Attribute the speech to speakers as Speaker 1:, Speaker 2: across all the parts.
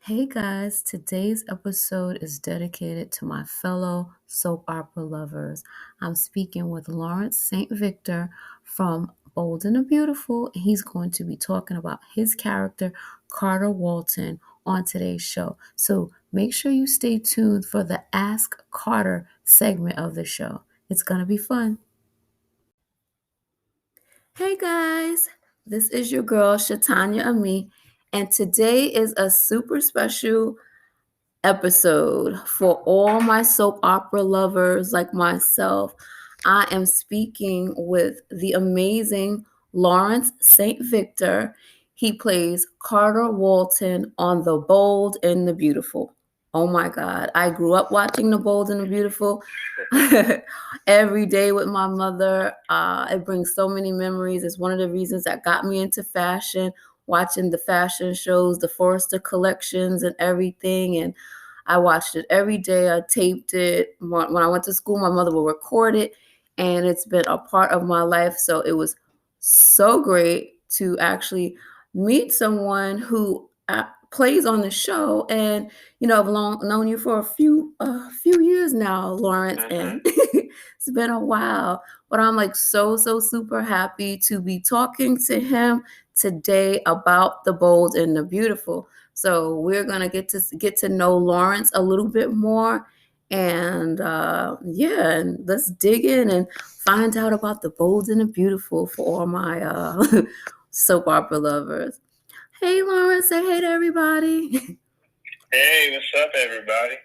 Speaker 1: Hey guys, today's episode is dedicated to my fellow soap opera lovers. I'm speaking with Lawrence SaintVictor from Bold and the Beautiful, and he's going to be talking about his character, Carter Walton, on today's show. So make sure you stay tuned for the Ask Carter segment of the show. It's going to be fun. Hey guys, this is your girl, Shatanya Ami, and today is a super special episode for all my soap opera lovers like myself. I am speaking with the amazing Lawrence SaintVictor. He plays Carter Walton on The Bold and the Beautiful. Oh my God. I grew up watching The Bold and the Beautiful every day with my mother. It brings so many memories. It's one of the reasons that got me into fashion, watching the fashion shows, the Forrester collections, and everything. And I watched it every day. I taped it. When I went to school, my mother would record it, and it's been a part of my life. So it was so great to actually meet someone who plays on the show. And I've known you for a few years now, Lawrence, and it's been a while. But I'm like so super happy to be talking to him today about The Bold and the Beautiful. So we're gonna get to know Lawrence a little bit more, and and let's dig in and find out about The Bold and the Beautiful for all my soap opera lovers. Hey, Lawrence, say hey to everybody.
Speaker 2: Hey, what's up, everybody?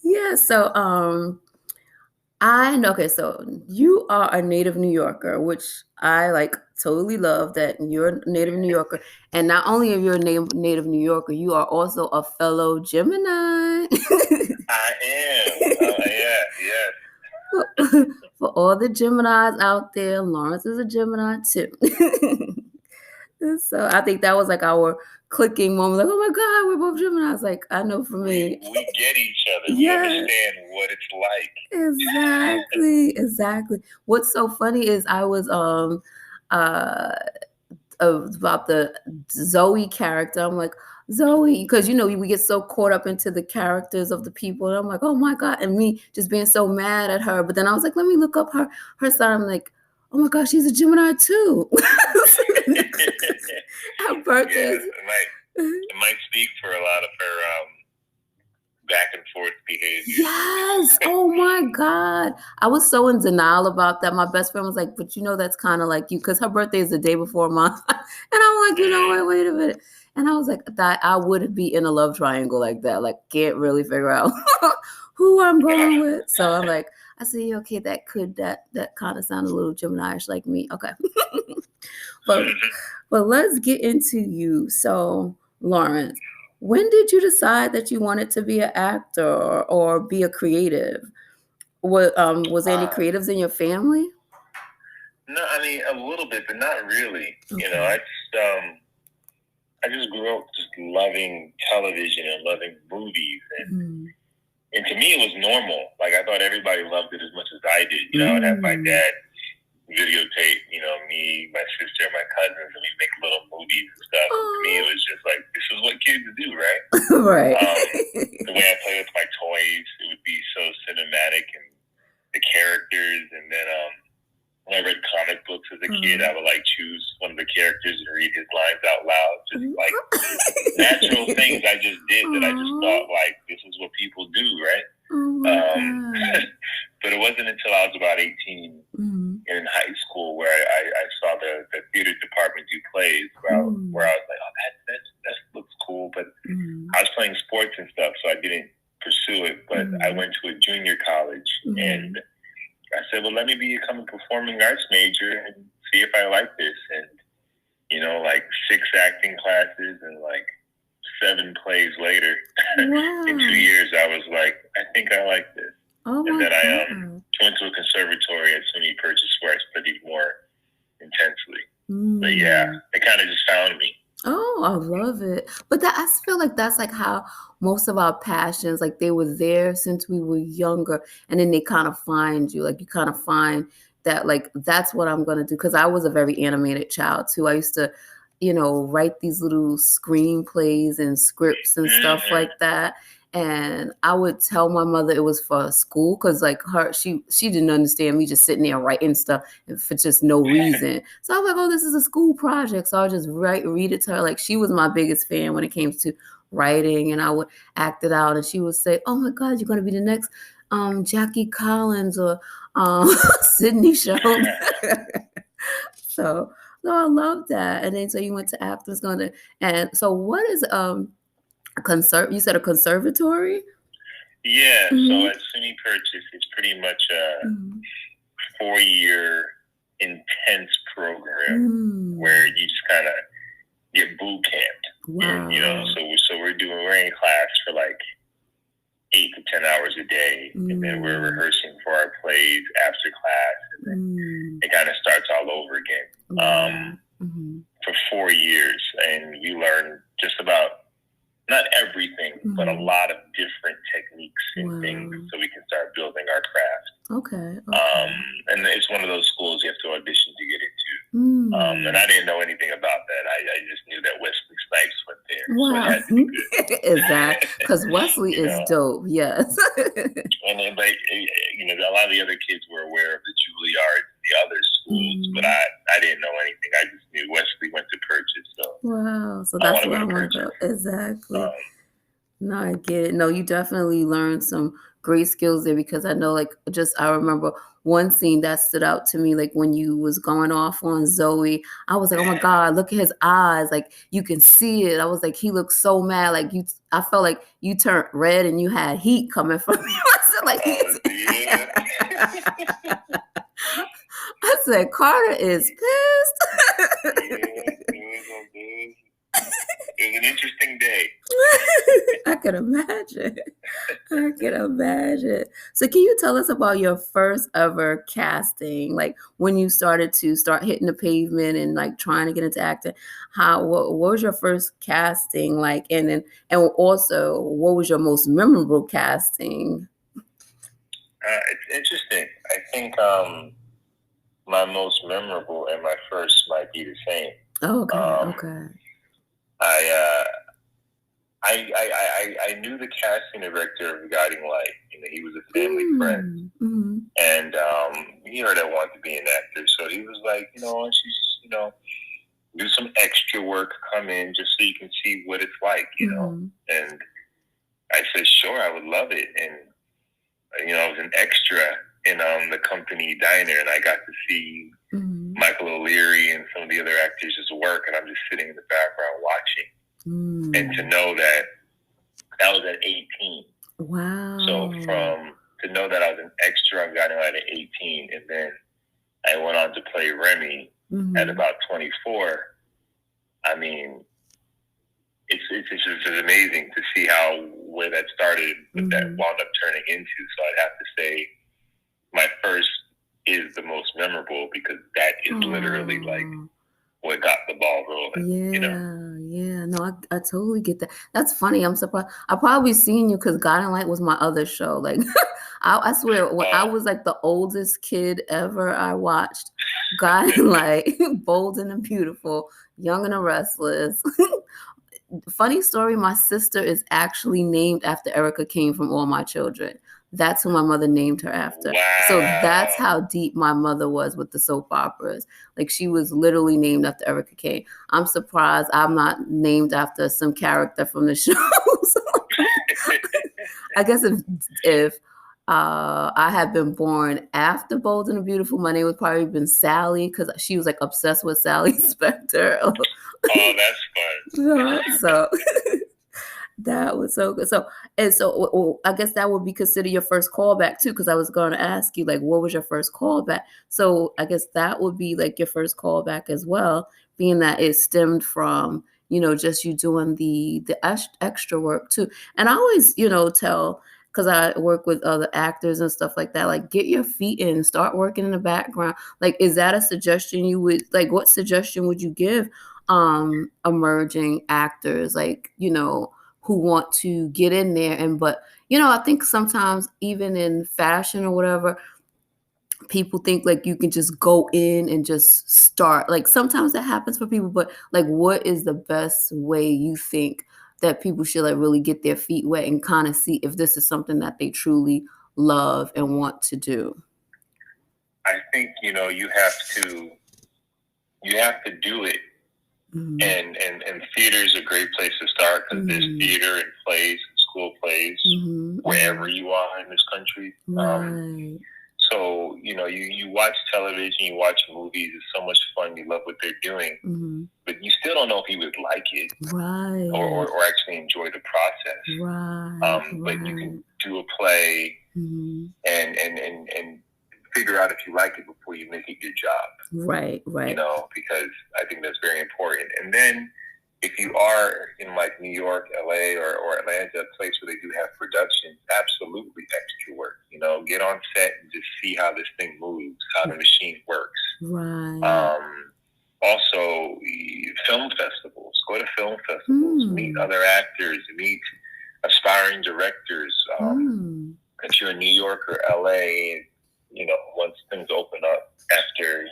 Speaker 1: Yeah, so so you are a native New Yorker, which I totally love that you're a native New Yorker. And not only are you a native New Yorker, you are also a fellow Gemini.
Speaker 2: I am. Yeah.
Speaker 1: For all the Geminis out there, Lawrence is a Gemini too. So I think that was like our clicking moment. Like, oh my God, we're both Geminis. Like, I know for me.
Speaker 2: We get each other.
Speaker 1: Yes.
Speaker 2: We understand what it's
Speaker 1: like. Exactly. What's so funny is I was about the Zoe character. I'm like, Zoe, because we get so caught up into the characters of the people. And I'm like, oh my God, and me just being so mad at her. But then I was like, let me look up her sign. I'm like, oh my gosh, she's a Gemini too. Her birthday.
Speaker 2: It might speak for a lot of her back and forth behavior.
Speaker 1: Yes. Oh my God. I was so in denial about that. My best friend was like, but that's kind of like you, because her birthday is the day before mine. And I'm like, wait a minute. And I was like, that I would be in a love triangle like that. Like, can't really figure out who I'm going with. So I'm like, I said, okay, that kind of sound a little Gemini-ish like me. Okay. But let's get into you. So, Lawrence, when did you decide that you wanted to be an actor or be a creative? Was there any creatives in your family?
Speaker 2: No, I mean a little bit, but not really. Okay. I just grew up just loving television and loving movies, and to me it was normal. Like I thought everybody loved it as much as I did. I'd have my dad videotape, me, my sister, my cousins, and we'd make little movies and stuff. And to me, it was just like, this is what kids do, right?
Speaker 1: Right.
Speaker 2: The way I play with my toys, it would be so cinematic, and the characters. And then when I read comic books as a kid, I would choose one of the characters and read his lines out loud. Just like natural things I just did that I just thought this is what people do, right? But it wasn't until I was about 18 in high school where I saw the theater department do plays where I was like, oh, that looks cool. But I was playing sports and stuff, so I didn't pursue it. But I went to a junior college, and I said, well, let me become a performing arts major and see if I like this. And, 6 acting classes and 7 plays later, in 2 years, I was like, I think I like this.
Speaker 1: Oh,
Speaker 2: and then I went to a conservatory at SUNY Purchase where I studied more intensely. But yeah, it kind of just found me.
Speaker 1: Oh, I love it. But I feel like that's how most of our passions, they were there since we were younger, and then they kind of find you. You kind of find that that's what I'm going to do. Because I was a very animated child too. I used to write these little screenplays and scripts and stuff like that. And I would tell my mother it was for school because like she didn't understand me just sitting there writing stuff for just no reason. So I was like, oh, this is a school project. So I would just read it to her. Like she was my biggest fan when it came to writing, and I would act it out. And she would say, oh my God, you're going to be the next Jackie Collins or Sydney Sheldon. So I love that. And then so you went to Actors and so what is you said a conservatory?
Speaker 2: Yeah, so at SUNY Purchase, it's pretty much a 4-year intense program where you just kind of get boot camped.
Speaker 1: Wow.
Speaker 2: So we're in class for like 8 to 10 hours a day, and then we're rehearsing for our plays after class, and then it kind of starts all over again for 4 years, and you learn just about not everything, but a lot of different techniques and things, so we can start building our craft.
Speaker 1: Okay.
Speaker 2: And it's one of those schools you have to audition to get into. And I didn't know anything about that. I just knew that Wesley Snipes went there.
Speaker 1: Wow.
Speaker 2: So it had to be good.
Speaker 1: Exactly. Because Wesley is dope. Yes.
Speaker 2: And then, but, a lot of the other kids were aware of the Juilliard and the other schools, but I didn't know anything. I just knew Wesley went to Purchase. So
Speaker 1: wow. So that's what I want to go. Exactly. No, I get it. No, you definitely learned some great skills there because I know, I remember one scene that stood out to me, like when you was going off on Zoe. I was like, oh my God, look at his eyes. Like you can see it. I was like, he looks so mad. Like I felt like you turned red and you had heat coming from you. I said, I said, Carter is pissed.
Speaker 2: It was an interesting day.
Speaker 1: I can imagine. So can you tell us about your first ever casting? Like when you started hitting the pavement and like trying to get into acting, what was your first casting like? And also what was your most memorable casting?
Speaker 2: It's interesting. I think my most memorable and my first might be the same.
Speaker 1: Oh, okay.
Speaker 2: I knew the casting director of Guiding Light. He was a family friend, and he heard I wanted to be an actor, so he was like, she's do some extra work, come in just so you can see what it's like, And I said, sure, I would love it, and I was an extra in the company diner, and I got to see Michael O'Leary and some of the other actors' work, and I'm just sitting in the background watching. And to know that was at 18.
Speaker 1: Wow.
Speaker 2: So to know that I was an extra on Guiding Light at 18, and then I went on to play Remy at about 24. I mean, it's just amazing to see where that started, what that wound up turning into. So I'd have to say my first is the most memorable because that is literally like what got the ball rolling.
Speaker 1: Yeah. No, I totally get that. That's funny. I'm surprised. I probably seen you because Guiding Light was my other show. Like, I swear, when I was like the oldest kid ever, I watched Guiding Light, Bold and the Beautiful, Young and the Restless. Funny story, my sister is actually named after Erica Kane from All My Children. That's who my mother named her after.
Speaker 2: Wow.
Speaker 1: So that's how deep my mother was with the soap operas. Like she was literally named after Erica Kane. I'm surprised I'm not named after some character from the shows. I guess if I had been born after Bold and the Beautiful, my name would probably been Sally because she was like obsessed with Sally Spector.
Speaker 2: Oh, that's fun.
Speaker 1: So that was so good. So I guess that would be considered your first callback too, because I was going to ask you like, what was your first callback? So I guess that would be like your first callback as well, being that it stemmed from just you doing the extra work too. And I always tell, because I work with other actors and stuff like that, like get your feet in, start working in the background. Like, is that a suggestion you would like? What suggestion would you give emerging actors, like who want to get in there? But I think sometimes even in fashion or whatever, people think like you can just go in and just start. Like sometimes that happens for people, but like what is the best way you think that people should like really get their feet wet and kind of see if this is something that they truly love and want to do?
Speaker 2: I think, you have to do it. Mm-hmm. And theater is a great place to start because there's theater and plays and school plays wherever you are in this country.
Speaker 1: Right.
Speaker 2: So, you watch television, you watch movies, it's so much fun, you love what they're doing, but you still don't know if you would like it,
Speaker 1: right,
Speaker 2: or actually enjoy the process.
Speaker 1: Right.
Speaker 2: But you can do a play and figure out if you like it before you make it your job.
Speaker 1: Right.
Speaker 2: Because I think that's very important. And then if you are in like New York, LA, or Atlanta, a place where they do have productions, absolutely extra work. Get on set and just see how this thing moves, how the machine works.
Speaker 1: Right.
Speaker 2: Also, film festivals. Go to film festivals. Meet other actors. Meet aspiring directors. If you're in New York or LA, once things open up after,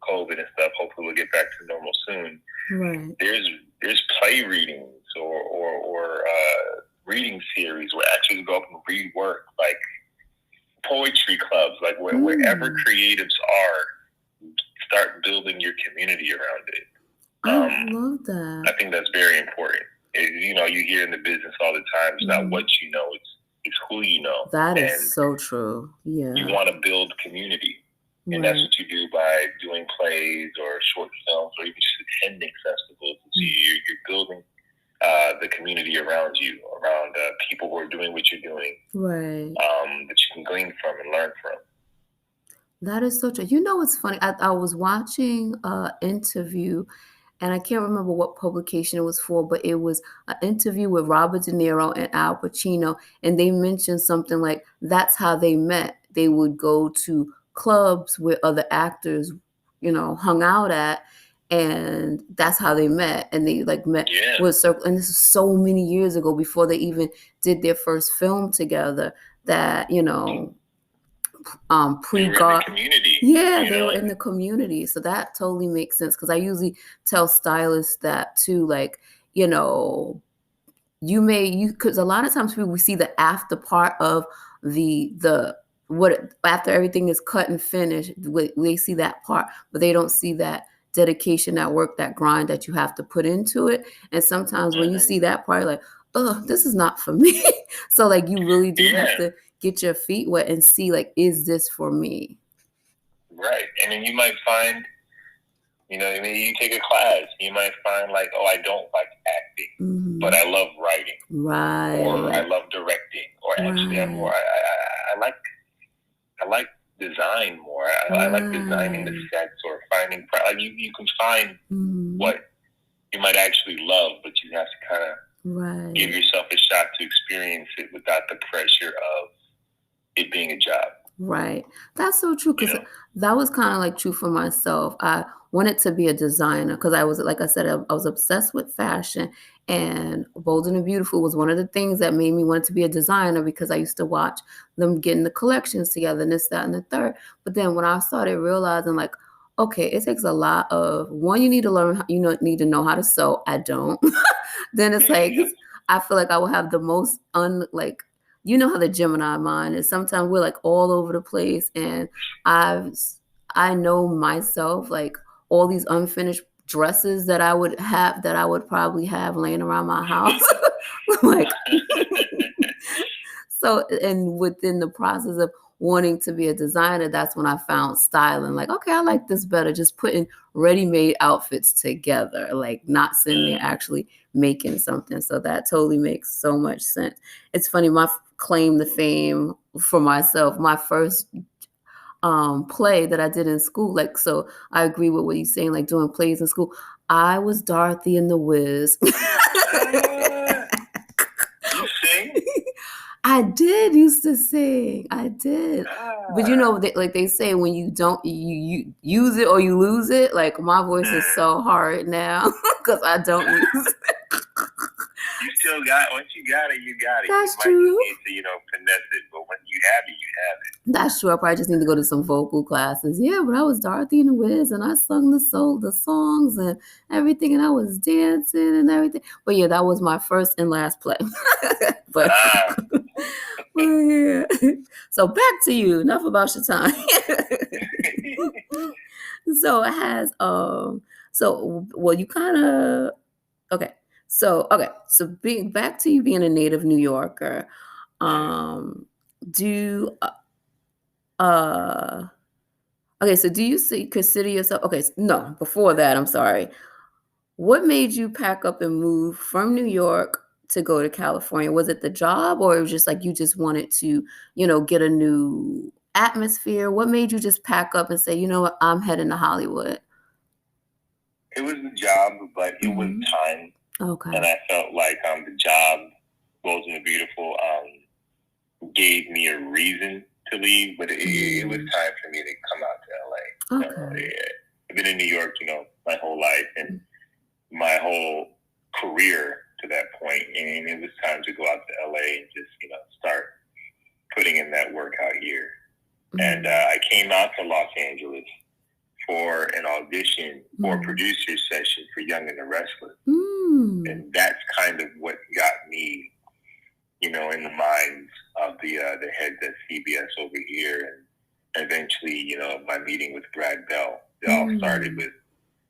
Speaker 2: COVID and stuff, hopefully we'll get back to normal soon.
Speaker 1: Right.
Speaker 2: There's play readings or reading series where actually go up and read work, like poetry clubs, like wherever creatives are, start building your community around it.
Speaker 1: I love that.
Speaker 2: I think that's very important. You hear in the business all the time, it's not what you know, it's who you know.
Speaker 1: That is so true. Yeah.
Speaker 2: You want to build community. And that's what you do by doing plays or short films or even just attending festivals. So you're building the community around you, around people who are doing what you're doing.
Speaker 1: Right.
Speaker 2: That you can glean from and learn from.
Speaker 1: That is so true. It's funny. I was watching an interview, and I can't remember what publication it was for, but it was an interview with Robert De Niro and Al Pacino, and they mentioned something like that's how they met. They would go to clubs where other actors, hung out at, and that's how they met. And they met with circle. And this is so many years ago, before they even did their first film together. That pre-God
Speaker 2: community.
Speaker 1: Yeah, they were in the community. So that totally makes sense, because I usually tell stylists that too, because a lot of times we see the after part of the after everything is cut and finished, they see that part, but they don't see that dedication, that work, that grind that you have to put into it. And sometimes when you see that part, you're like, oh, this is not for me. So you really do have to get your feet wet and see, is this for me?
Speaker 2: Right. And then you might find, you take a class, you might find I don't like acting, but I love writing.
Speaker 1: Right.
Speaker 2: Or I love directing. Or actually I'm more, I like design more. I like designing the sets or finding, you can find what you might actually love, but you have to kind of give yourself a shot to experience it without the pressure of it being a job.
Speaker 1: Right. That's so true, because that was kind of true for myself. I wanted to be a designer because I was, like I said, I was obsessed with fashion, and Bold and the Beautiful was one of the things that made me want to be a designer, because I used to watch them getting the collections together and this, that, and the third. But then when I started realizing okay, it takes a lot of, one, you need to learn, need to know how to sew. I don't. Then it's I feel I will have the most how the Gemini mind is. Sometimes we're all over the place, and I know myself, all these unfinished dresses that I would probably have laying around my house. So, and within the process of wanting to be a designer, that's when I found styling. Okay, I like this better. Just putting ready-made outfits together, not sitting there actually making something. So that totally makes so much sense. It's funny, my claim to fame for myself, my first play that I did in school, so I agree with what you're saying, doing plays in school. I was Dorothy in the Wiz.
Speaker 2: You sing?
Speaker 1: I did used to sing. I did. But they say, when you don't, you use it or you lose it. My voice is so hard now because I don't use it.
Speaker 2: You still got, once you got it, you got it.
Speaker 1: That's
Speaker 2: you
Speaker 1: true.
Speaker 2: Might need to, finesse it, but when you have it, you have it.
Speaker 1: That's true. I probably just need to go to some vocal classes. Yeah, but I was Dorothy and the Wiz, and I sung the songs and everything, and I was dancing and everything. But yeah, that was my first and last play. but yeah. So back to you. Enough about Shatan. So it has you kind of okay. So being back to you being a native New Yorker. Do okay, so do you consider yourself no, before that, I'm sorry. What made you pack up and move from New York to go to California? Was it the job, or it was just like you just wanted to, get a new atmosphere? What made you just pack up and say, you know what, I'm heading to Hollywood?
Speaker 2: It was the job, but it was time.
Speaker 1: Okay.
Speaker 2: And I felt like the job, Bold and Beautiful, gave me a reason to leave, but it was time for me to come out to LA.
Speaker 1: Okay.
Speaker 2: So, I've been in New York, my whole life and my whole career to that point, and it was time to go out to LA and just, start putting in that work out here. And I came out to Los Angeles for an audition for a producer session for Young and the Restless. And that's kind of what got me, in the minds of the heads at CBS over here. And eventually, my meeting with Brad Bell, it all started with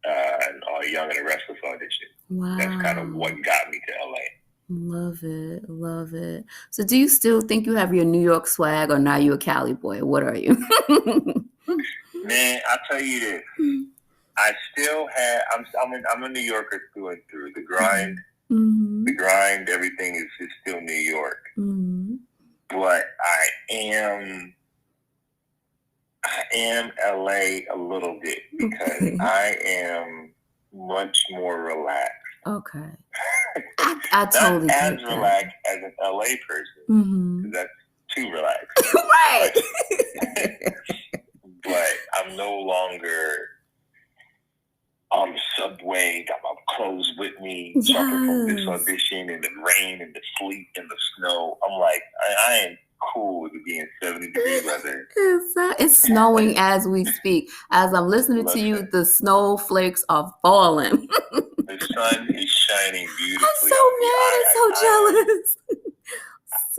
Speaker 2: a Young and the Restless audition.
Speaker 1: Wow.
Speaker 2: That's kind of what got me to LA.
Speaker 1: Love it. Love it. So do you still think you have your New York swag, or now you a Cali boy? What are you?
Speaker 2: Man, I'll tell you this. I still have, I'm a New Yorker through and through. The grind, everything is just still New York. But I am LA a little bit, because I am much more relaxed.
Speaker 1: Okay. I totally
Speaker 2: not as relaxed as an LA person, because that's too relaxed.
Speaker 1: Right.
Speaker 2: But I'm no longer on the subway, got my clothes with me, suffering from this audition in the rain and the sleet and the snow. I'm like, I am cool with it being 70-degree weather.
Speaker 1: It's snowing as we speak. As I'm listening to you, the snowflakes are falling.
Speaker 2: The sun is shining beautifully.
Speaker 1: I'm so mad and so jealous.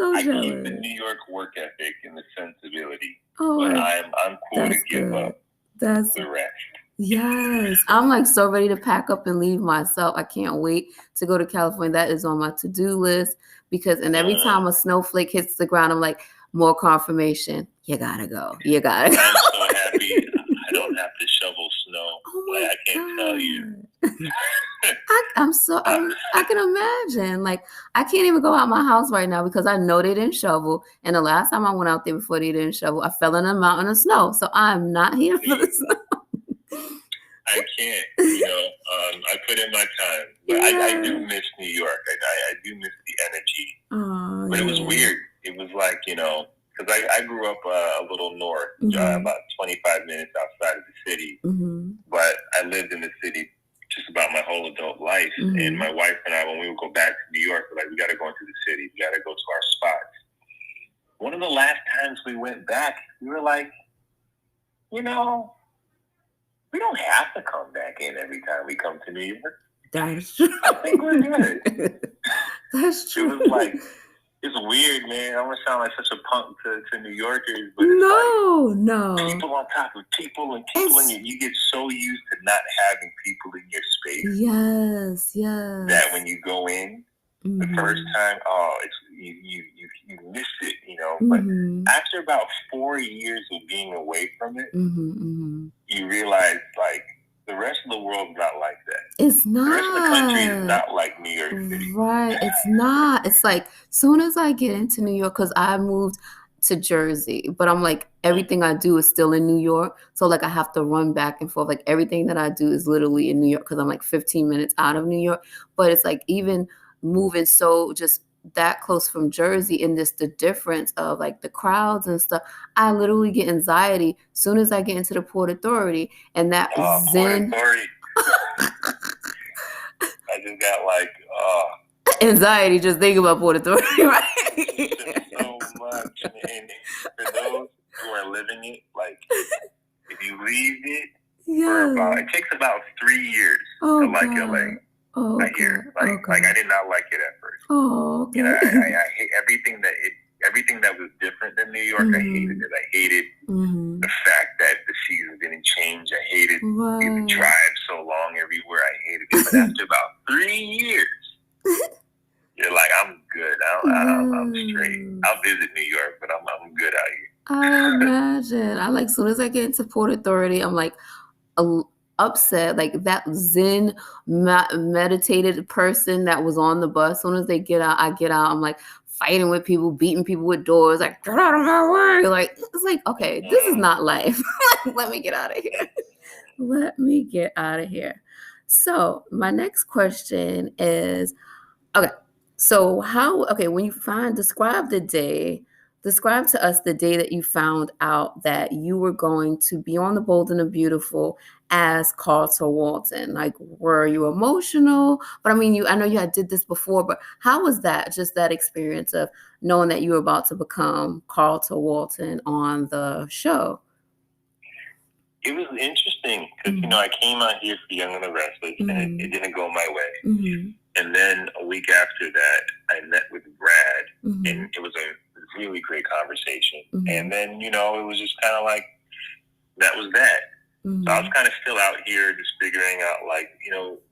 Speaker 2: I keep the New York work ethic and the sensibility. But I'm cool to give up the rest.
Speaker 1: Yes. I'm like so ready to pack up and leave myself. I can't wait to go to California. That is on my to-do list, because every time a snowflake hits the ground, I'm like, more confirmation. You gotta go. You gotta go.
Speaker 2: I'm so happy I don't have to shovel snow. Like, I can't tell you.
Speaker 1: I can imagine. Like, I can't even go out my house right now because I know they didn't shovel. And the last time I went out there before they didn't shovel, I fell in a mountain of snow. So I'm not here for the snow.
Speaker 2: I can't. I put in my time. But I do miss New York. I do miss the energy. But it was weird. It was like, because I grew up a little north, about 25 minutes outside of the city. But I lived in the city just about my whole adult life. And my wife and I, when we would go back to New York, we're like, we got to go into the city. We got to go to our spots. One of the last times we went back, we were like, we don't have to come back in every time we come to New York.
Speaker 1: That's true.
Speaker 2: I think we're good.
Speaker 1: That's true.
Speaker 2: It was like, it's weird, man. I'm going to sound like such a punk to New Yorkers, but it's
Speaker 1: no.
Speaker 2: People on top of people and people, and you get so used to not having people in your space.
Speaker 1: Yes.
Speaker 2: That when you go in the first time, it's you miss it, But after about 4 years of being away from it, you realize, like, the rest of the world's not like that.
Speaker 1: It's not.
Speaker 2: The rest of the country is not like New York City.
Speaker 1: Right. It's not. It's like, soon as I get into New York, because I moved to Jersey, but I'm like, everything I do is still in New York. So like, I have to run back and forth. Like, everything that I do is literally in New York, because I'm like 15 minutes out of New York. But it's like, even moving so just that close from Jersey, and just the difference of like the crowds and stuff, I literally get anxiety soon as I get into the Port Authority, and that zen.
Speaker 2: Port Authority. I just got like
Speaker 1: anxiety just thinking about Port Authority, right?
Speaker 2: So much. And for those you are living it, like if you leave it for about, it takes about 3 years to like LA. I hear like I did not like it at first.
Speaker 1: Oh, okay.
Speaker 2: You know, I hate everything that was different than New York. I hated it. I hated the fact that the seasons didn't change. I hated the drive so long everywhere. I hated it. But after about 3 years, you're like, I'm good. I'm straight. I'll visit New York, but I'm good out here.
Speaker 1: I imagine. I like, as soon as I get into Port Authority, I'm like upset. Like that Zen meditated person that was on the bus. As soon as they get out, I get out. I'm like fighting with people, beating people with doors. Like, get out of my way. Like, it's like, okay, this is not life. Let me get out of here. Let me get out of here. So my next question is, okay, so when you describe to us the day that you found out that you were going to be on The Bold and the Beautiful as Carter Walton. Like, were you emotional? But I mean, I know you did this before, but how was that, just that experience of knowing that you were about to become Carter Walton on the show?
Speaker 2: It was interesting because, I came out here for Young and the Restless, and it didn't go my way. And then a week after that, I met with Brad, and it was a really great conversation. And then, it was just kind of like, that was that. So I was kind of still out here just figuring out, like,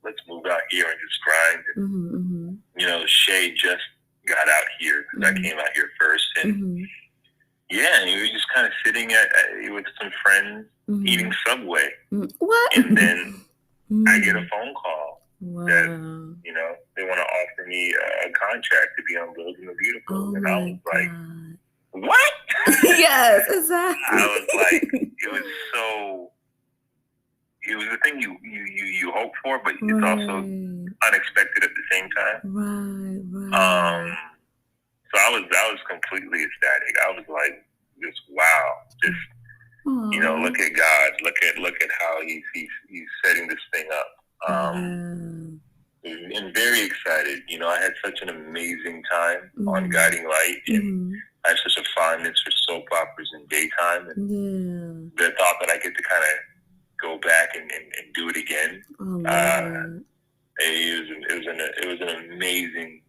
Speaker 2: let's move out here and just grind. And, Shay just got out here because I came out here first. And, yeah, we were just kind of sitting with some friends, eating Subway.
Speaker 1: What?
Speaker 2: And then I get a phone call that, they want to offer me a contract to be on Bold and the Beautiful. And I was like, what?
Speaker 1: Yes, exactly.
Speaker 2: I was like, it was the thing you hope for, but it's also unexpected at the same time.
Speaker 1: Right.
Speaker 2: So I was completely ecstatic. I was like, just wow, just look at God, look at how he's setting this thing up. And very excited. I had such an amazing time on Guiding Light, and I have such a fondness for soap operas in daytime, and the thought that I get to kind of go back and do it again. It was an amazing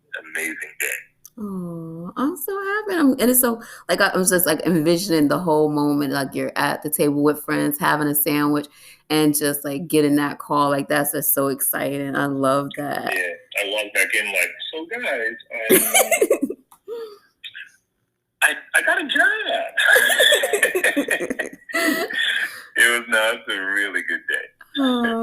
Speaker 2: day.
Speaker 1: Oh, I'm so happy. And it's so, like, I was just like envisioning the whole moment, like you're at the table with friends, having a sandwich, and just like getting that call. Like, that's just so exciting. I love that.
Speaker 2: Yeah, I walked back in like, so guys, I got a job. It's a really good day.
Speaker 1: Oh, I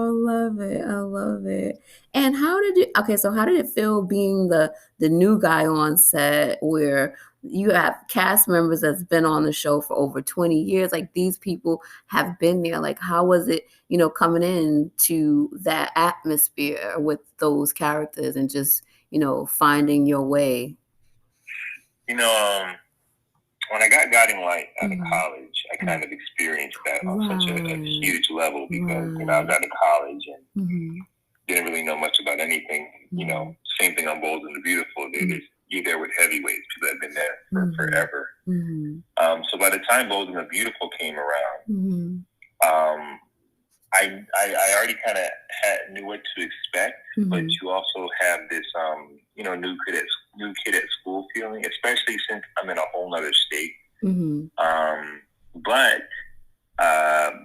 Speaker 1: love it. And how did it feel being the new guy on set, where you have cast members that's been on the show for over 20 years? Like, these people have been there. Like, how was it, coming into that atmosphere with those characters and just, finding your way?
Speaker 2: When I got Guiding Light out of college, I kind of experienced that on such a huge level because, I was out of college and didn't really know much about anything. Same thing on Bold and the Beautiful. You're there with heavyweights, people that have been there for forever. So by the time Bold and the Beautiful came around, I already kind of knew what to expect, but you also have this, new kid at school feeling, especially since I'm in a whole nother state. But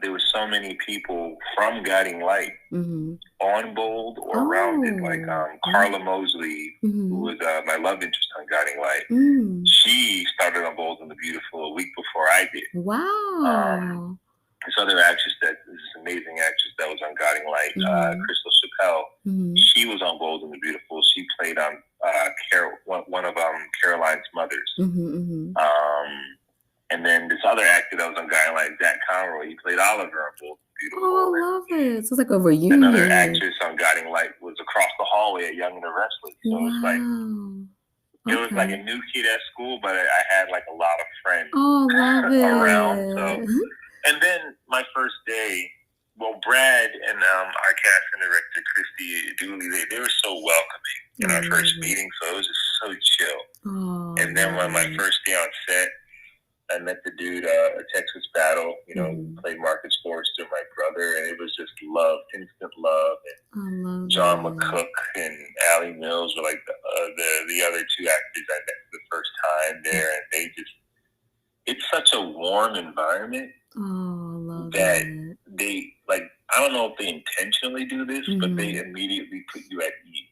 Speaker 2: there were so many people from Guiding Light on Bold or around it, like Carla Mosley, who was my love interest on Guiding Light. She started on Bold and the Beautiful a week before I did.
Speaker 1: Wow.
Speaker 2: This other actress, this amazing actress that was on Guiding Light, Crystal Chappelle, she was on Bold and the Beautiful. She played on one of Caroline's mothers. And then this other actor that was on Guiding Light, Zach Conroy, he played Oliver on Bold and the Beautiful.
Speaker 1: Oh, I love it. So it's like a reunion.
Speaker 2: Another actress on Guiding Light was across the hallway at Young and the Restless. So it was like a new kid at school, but I had like a lot of friends around. So. And then my first day, Brad and our casting director, Christy Dooley, they were so welcoming in our first meeting, so it was just so chill. And then when my first day on set, I met the dude at Texas Battle, played Marcus Forrester, my brother, and it was just love, instant love. And John McCook and Allie Mills were like the other two actors I met for the first time there, and it's such a warm environment that they, like, I don't know if they intentionally do this, but they immediately put you at ease.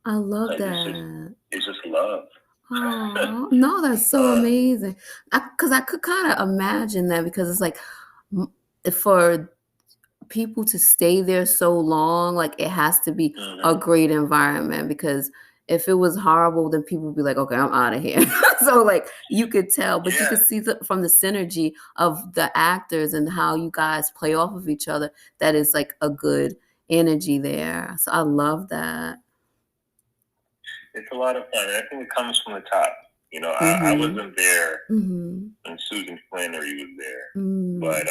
Speaker 1: I love that.
Speaker 2: It's just love.
Speaker 1: Oh, no, that's so amazing. Because I could kind of imagine that, because it's like, for people to stay there so long, like, it has to be a great environment, because if it was horrible, then people would be like, okay, I'm out of here. So, like, you could tell, but you could see from the synergy of the actors and how you guys play off of each other, that is like a good energy there. So I love that.
Speaker 2: It's a lot of fun. I think it comes from the top. I wasn't there when Susan Flannery was there, but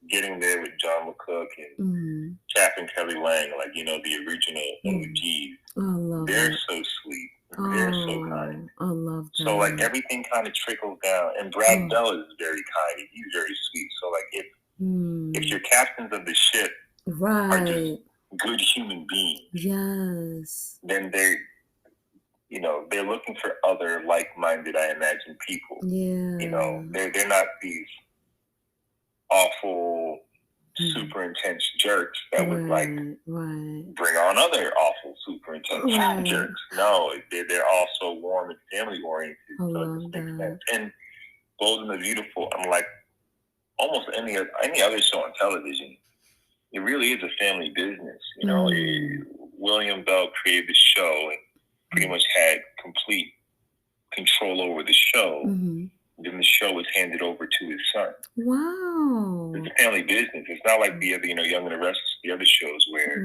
Speaker 2: getting there with John McCook and Chaplin Kelly Lang, like, the original OGs, they're so sweet. They're so kind.
Speaker 1: I love that.
Speaker 2: So, like, everything kind of trickles down. And Brad Bell is very kind. He's very sweet. So, like, if your captains of the ship are just good human beings, then they're looking for other like-minded, I imagine, people. They're not these awful, super intense jerks that would bring on other awful, super intense jerks. No, they're also warm and family-oriented. So it just makes sense. And Bold and the Beautiful, I'm like, almost any other show on television, it really is a family business. William Bell created the show and pretty much had complete control over the show. Then the show was handed over to his son.
Speaker 1: Wow.
Speaker 2: It's a family business. It's not like the other, Young and the Restless, the other shows where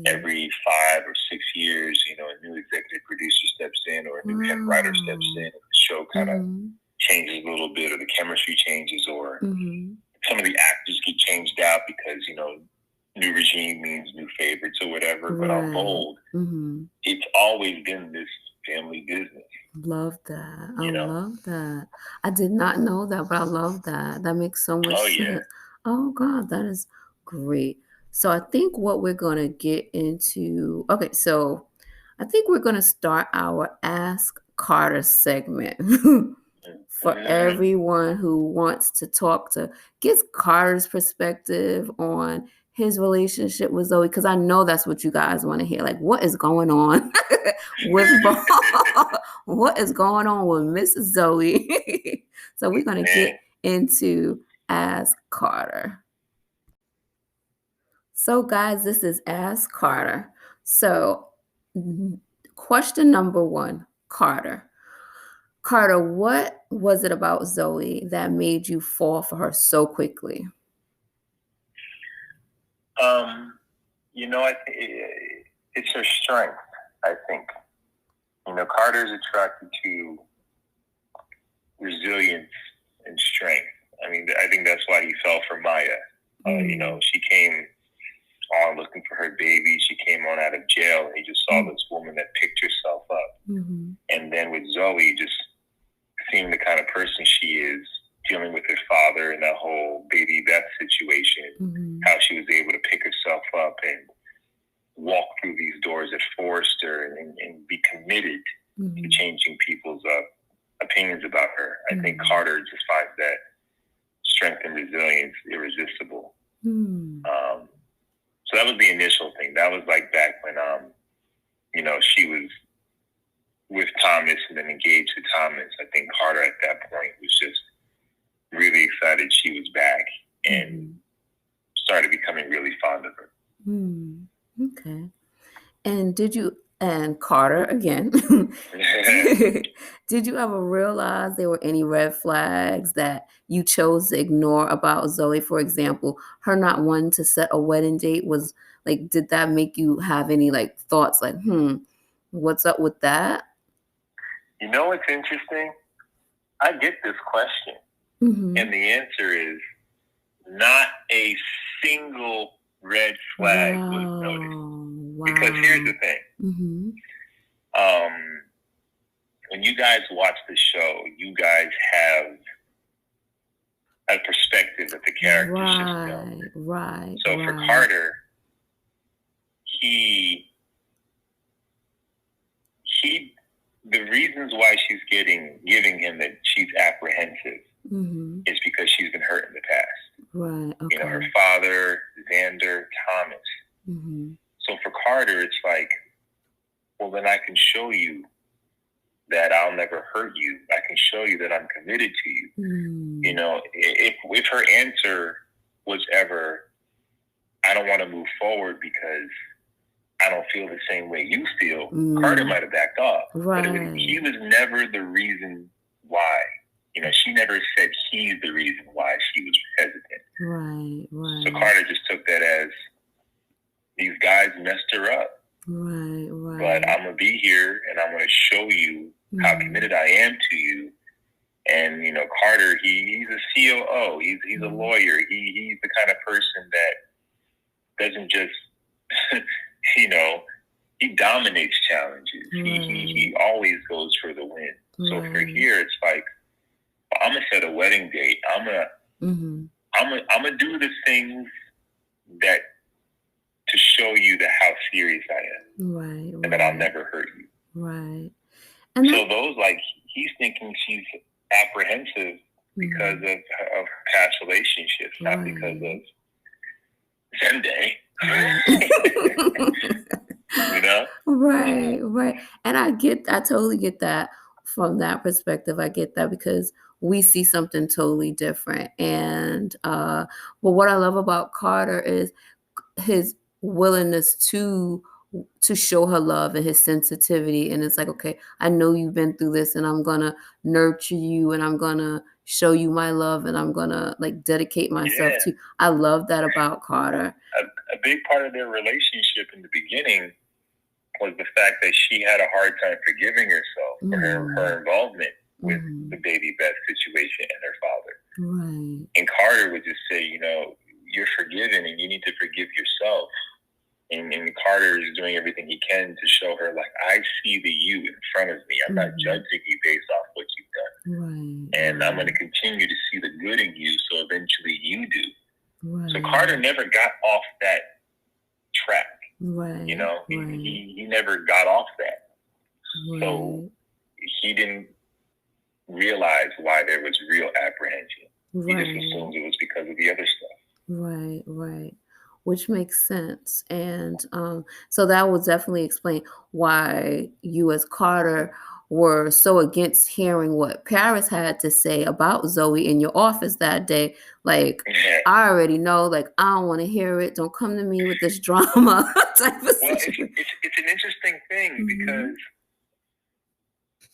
Speaker 2: every 5 or 6 years, a new executive producer steps in or a new head writer steps in, and the show kind of changes a little bit, or the chemistry changes, or some of the actors get changed out because, new regime means new favorites or whatever. But on Bold, it's always been this family business.
Speaker 1: Love that. I love that. I did not know that, but I love that. That makes so much sense. Oh, God, that is great. So I think what we're going to get into, so I think we're going to start our Ask Carter segment for everyone who wants to get Carter's perspective on his relationship with Zoe, because I know that's what you guys want to hear. Like, what is going on with what is going on with Mrs. Zoe? So we're going to get into Ask Carter. So, guys, this is Ask Carter. So, question number 1, Carter. Carter, what was it about Zoe that made you fall for her so quickly?
Speaker 2: It's her strength, I think. Carter's attracted to resilience and strength. I mean, I think that's why he fell for Maya. She came on looking for her baby. She came on out of jail, and he just saw this woman that picked herself up. And then with Zoe, just seeing the kind of person she is, dealing with her father and that whole baby Beth situation, how she was able to pick herself up and walk through these doors at Forrester and be committed to changing people's opinions about her. I think Carter just finds that strength and resilience irresistible. So that was the initial thing. That was like back when, she was with Thomas and then engaged to Thomas. I think Carter at that point was just really excited she was back and started becoming really fond of her.
Speaker 1: Okay. And Carter, again, did you ever realize there were any red flags that you chose to ignore about Zoe? For example, her not wanting to set a wedding date was like, did that make you have any like thoughts like, what's up with that?
Speaker 2: What's interesting? I get this question. And the answer is not a single red flag was noticed. Because here's the thing. When you guys watch the show, you guys have a perspective that the character should film.
Speaker 1: Right.
Speaker 2: So for Carter, the reasons why she's giving him that she's apprehensive is because she's been hurt in the past.
Speaker 1: Right. Okay.
Speaker 2: Her father, Xander, Thomas. So for Carter, it's like, well, then I can show you that I'll never hurt you. I can show you that I'm committed to you. If her answer was ever, I don't want to move forward because I don't feel the same way you feel, Carter might have backed off.
Speaker 1: Right.
Speaker 2: But he was never the reason why. She never said he's the reason why she was hesitant.
Speaker 1: Right.
Speaker 2: So Carter just took that as, these guys messed her up.
Speaker 1: Right.
Speaker 2: But I'm going to be here and I'm going to show you how committed I am to you. And, Carter, he's a COO. He's a lawyer. He's the kind of person that doesn't just, he dominates challenges. He always goes for the win. So for here, it's like, I'm going to set a wedding date. I'm gonna do the things that to show you how serious I am. Right. And that I'll never hurt you.
Speaker 1: Right.
Speaker 2: And so those, he's thinking she's apprehensive because of her past relationships, not because of Zende.
Speaker 1: Right. And I totally get that from that perspective. I get that because we see something totally different. And but what I love about Carter is his willingness to show her love and his sensitivity. And it's like, okay, I know you've been through this and I'm gonna nurture you and I'm gonna show you my love and I'm gonna dedicate myself to you. I love that about Carter.
Speaker 2: A big part of their relationship in the beginning was the fact that she had a hard time forgiving herself for her involvement with the baby Beth situation and her father.
Speaker 1: Right.
Speaker 2: And Carter would just say, you're forgiven and you need to forgive yourself. And Carter is doing everything he can to show her, I see the you in front of me. I'm not judging you based off what you've done.
Speaker 1: Right.
Speaker 2: And I'm going to continue to see the good in you, so eventually you do.
Speaker 1: Right.
Speaker 2: So Carter never got off that track.
Speaker 1: Right.
Speaker 2: He never got off that. Right. So he didn't realize why there was real apprehension. Right. He just assumed it was because of the other stuff.
Speaker 1: Right. Which makes sense. And so that will definitely explain why you as Carter were so against hearing what Paris had to say about Zoe in your office that day. I already know, I don't want to hear it. Don't come to me with this drama type of situation.
Speaker 2: It's an interesting thing because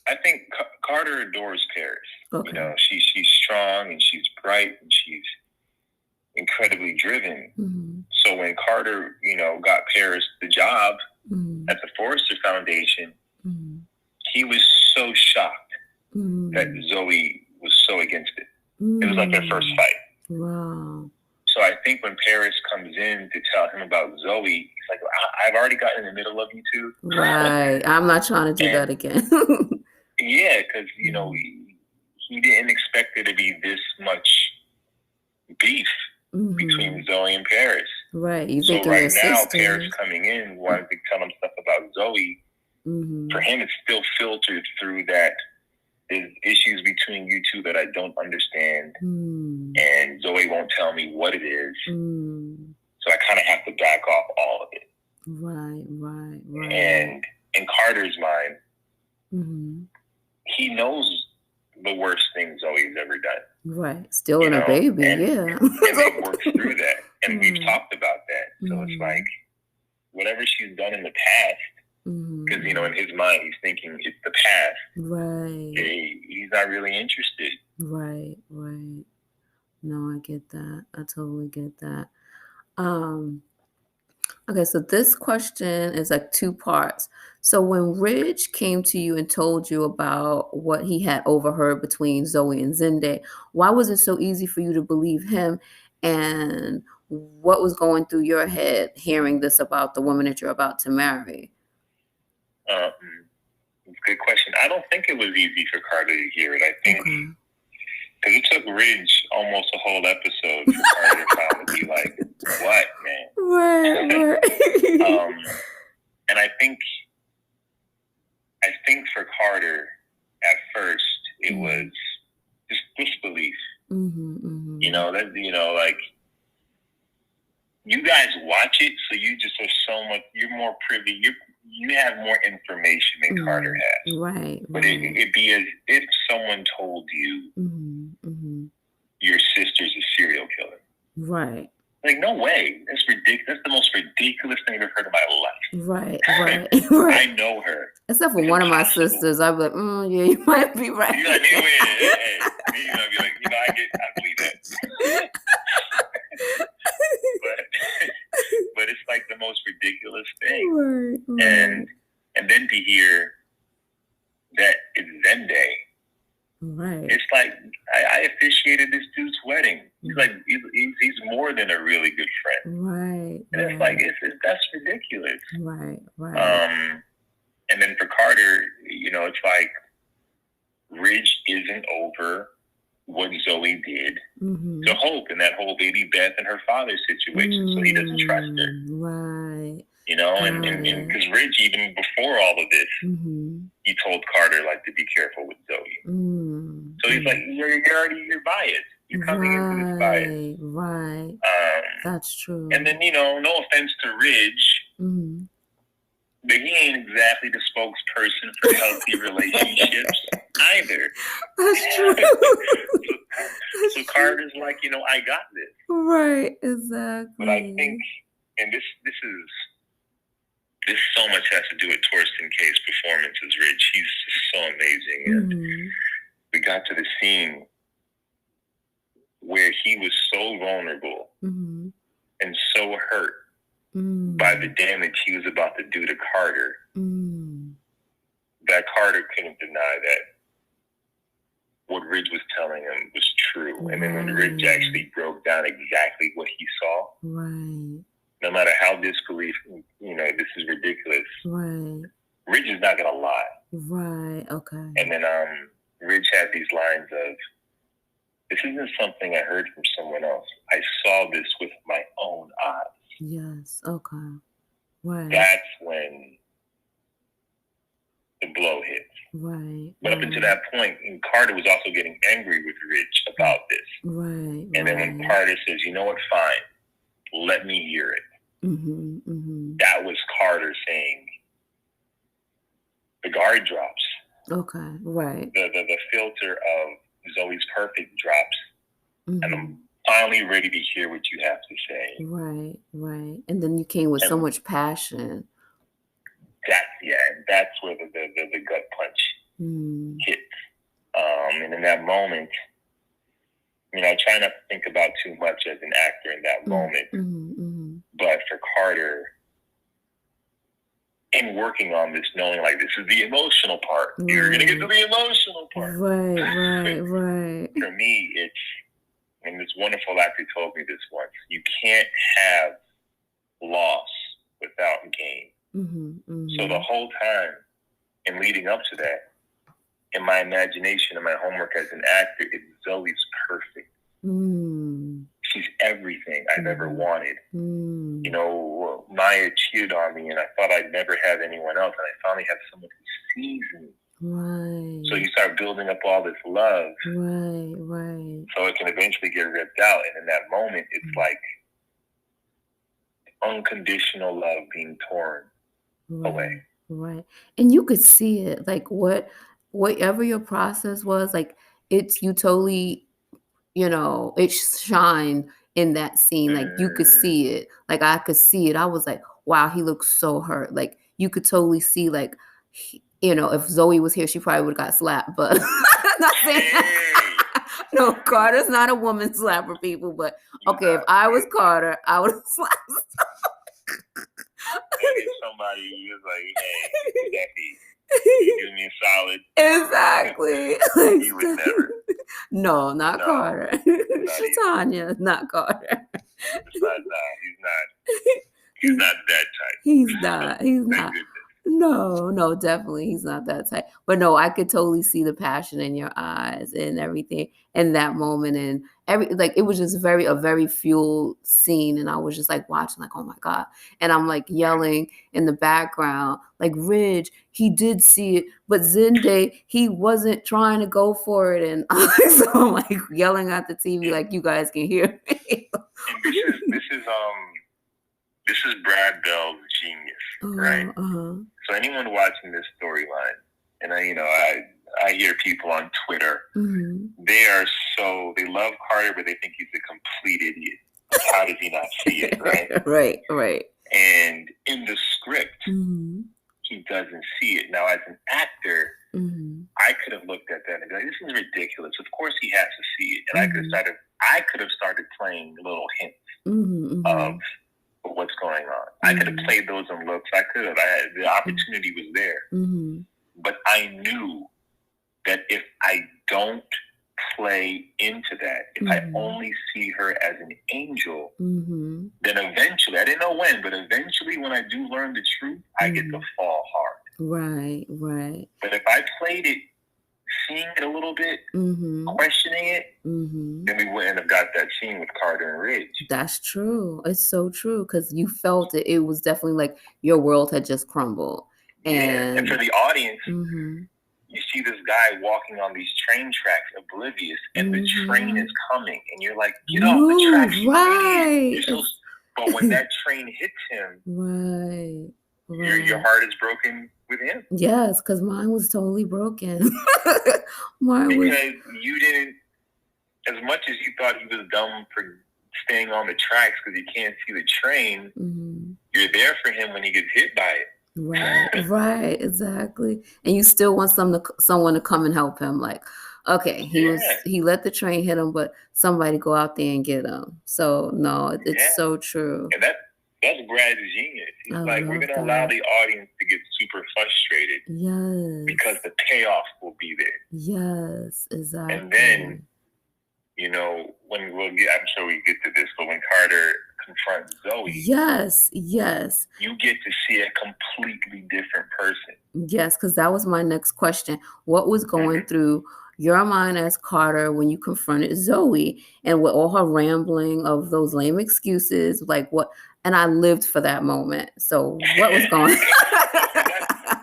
Speaker 2: I think Carter adores Paris.
Speaker 1: Okay.
Speaker 2: She's strong and she's bright and she's incredibly driven. So when Carter, got Paris the job at the Forrester Foundation, he was so shocked that Zoe was so against it. It was like their first fight.
Speaker 1: Wow.
Speaker 2: So I think when Paris comes in to tell him about Zoe, he's like, I've already gotten in the middle of you two.
Speaker 1: Right. I'm not trying to do that again.
Speaker 2: Yeah, because, he didn't expect there to be this much beef between Zoe and Paris.
Speaker 1: Right.
Speaker 2: So right now, Paris coming in, wanting to tell him stuff about Zoe, for him it's still filtered through that there's issues between you two that I don't understand, and Zoe won't tell me what it is. So I kind of have to back off all of it.
Speaker 1: Right.
Speaker 2: And in Carter's mind, he knows the worst thing Zoe's ever done.
Speaker 1: Right. Still in a baby,
Speaker 2: and
Speaker 1: yeah.
Speaker 2: And they've worked through that. And we've talked about that. So it's like, whatever she's done in the past, because, in his mind, he's thinking it's the past.
Speaker 1: Right.
Speaker 2: He's not really interested.
Speaker 1: Right. No, I get that. I totally get that. Okay, so this question is 2 parts. So when Ridge came to you and told you about what he had overheard between Zoe and Zende, why was it so easy for you to believe him? And what was going through your head hearing this about the woman that you're about to marry?
Speaker 2: Good question. I don't think it was easy for Carter to hear it. I think Because it took Ridge almost a whole episode for Carter to finally be like, what, man?
Speaker 1: Right.
Speaker 2: And I think for Carter, at first, it was just disbelief. You know, like, you guys watch it, so you just are so much, you're more privy, you have more information than Carter has.
Speaker 1: Right.
Speaker 2: But it'd be as if someone told you your sister's a serial killer.
Speaker 1: Right.
Speaker 2: Like, no way. That's ridiculous. That's the most ridiculous thing I've ever heard in my life.
Speaker 1: Right.
Speaker 2: I know her.
Speaker 1: Except for one of my sisters, I'd be like, yeah, you might be right.
Speaker 2: You're like, you're gonna be like, I believe that. but it's like the most ridiculous thing. Right. And then to hear that it's Zende.
Speaker 1: Right.
Speaker 2: It's like I officiated this dude's wedding. He's like he's more than a really good friend.
Speaker 1: Right.
Speaker 2: And it's like that's ridiculous.
Speaker 1: Right.
Speaker 2: And then for Carter, you know, it's like Ridge isn't over what Zoe did to Hope and that whole baby Beth and her father's situation, so he doesn't trust her. Right. You know, and because Ridge, even before all of this, he told Carter like to be careful with Zoe. So he's like, you're biased. You're coming into this bias.
Speaker 1: Right. That's true.
Speaker 2: And then, you know, no offense to Ridge, but he ain't exactly the spokesperson for healthy relationships either.
Speaker 1: That's true.
Speaker 2: So Carter's like, you know, I got this.
Speaker 1: Right, exactly.
Speaker 2: But I think, and this so much has to do with Torsten K's performance as Ridge. He's just so amazing. And we got to the scene where he was so vulnerable and so hurt by the damage he was about to do to Carter that Carter couldn't deny that what Ridge was telling him was true. And then when Ridge actually broke down exactly what he saw, no matter how disbelief, you know, this is ridiculous. Ridge is not gonna lie. Okay. And then Ridge had these lines of, "This isn't something I heard from someone else. I saw this with my own eyes."
Speaker 1: Yes. Okay.
Speaker 2: That's when the blow hits. But up until that point, and Carter was also getting angry with Ridge about this. And then when Carter says, "You know what? Fine. Let me hear it." That was Carter saying, the guard drops.
Speaker 1: Okay.
Speaker 2: The filter of Zoe's perfect drops. And I'm finally ready to hear what you have to say.
Speaker 1: Right. And then you came with so much passion.
Speaker 2: That's where the gut punch hits. And in that moment, you know, I try not to think about too much as an actor in that moment. But for Carter, in working on this, knowing like this is the emotional part, you're gonna get to the emotional part. Right. For me, it's, and this wonderful actor told me this once, you can't have loss without gain. So the whole time, and leading up to that, in my imagination and my homework as an actor, it's Zoe's perfect. She's everything I've ever wanted. You know, Maya cheated on me, and I thought I'd never have anyone else, and I finally have someone who sees me. So you start building up all this love. So it can eventually get ripped out, and in that moment, it's like unconditional love being torn away.
Speaker 1: And you could see it, like whatever your process was, like you totally, you know, it shined in that scene. Like you could see it. Like I could see it. I was like, wow, he looks so hurt. Like you could totally see, like, you know, if Zoe was here, she probably would have got slapped. But I'm not saying that. No, Carter's not a woman slapper, people. But okay, if I was Carter, I would have slapped.
Speaker 2: Maybe somebody was like, "Hey, Becky, you do me a solid."
Speaker 1: Exactly.
Speaker 2: You would never.
Speaker 1: No, not Carter. Shatanya, not Carter.
Speaker 2: He's not that type.
Speaker 1: He's not.
Speaker 2: Thank goodness.
Speaker 1: No, definitely he's not that type. But no, I could totally see the passion in your eyes and everything in that moment, and it was just a very fueled scene, and I was just like watching, like, oh my God. And I'm like yelling in the background, like, Ridge, he did see it, but Zende, he wasn't trying to go for it. And so I'm like yelling at the TV, like, you guys can hear me.
Speaker 2: This is Brad Bell's genius, right? So anyone watching this storyline, and I hear people on Twitter, they love Carter, but they think he's a complete idiot. How does he not see it, right?
Speaker 1: Right.
Speaker 2: And in the script, he doesn't see it. Now, as an actor, I could have looked at that and be like, this is ridiculous. Of course he has to see it. And I could have started playing little hints of what's going on. I could have played those in looks. The opportunity was there. But I knew that if I don't play into that, if I only see her as an angel, then eventually, I didn't know when, but eventually when I do learn the truth, I get to fall hard.
Speaker 1: Right.
Speaker 2: But if I played it, seeing it a little bit, questioning it, then we wouldn't have got that scene with Carter and Ridge.
Speaker 1: That's true. It's so true, because you felt it. It was definitely like your world had just crumbled.
Speaker 2: And for the audience, you see this guy walking on these train tracks, oblivious, and the train is coming, and you're like, get off the tracks, right? But when that train hits him, your heart is broken with him.
Speaker 1: Yes, because mine was totally broken.
Speaker 2: Because you didn't, as much as you thought he was dumb for staying on the tracks because he can't see the train, you're there for him when he gets hit by it.
Speaker 1: Right, exactly. And you still want someone to come and help him. Like, okay, he let the train hit him, but somebody go out there and get him. So no, it's so true.
Speaker 2: And that's Brad's genius. He's like, we're gonna allow the audience to get super frustrated.
Speaker 1: Yes.
Speaker 2: Because the payoff will be there.
Speaker 1: Yes, exactly.
Speaker 2: And then, when I'm sure we get to this, but when Carter confronts Zoe,
Speaker 1: yes,
Speaker 2: you get to see a completely different person.
Speaker 1: Yes, because that was my next question. What was going through your mind as Carter when you confronted Zoe, and with all her rambling of those lame excuses, like what? And I lived for that moment. So what was going on?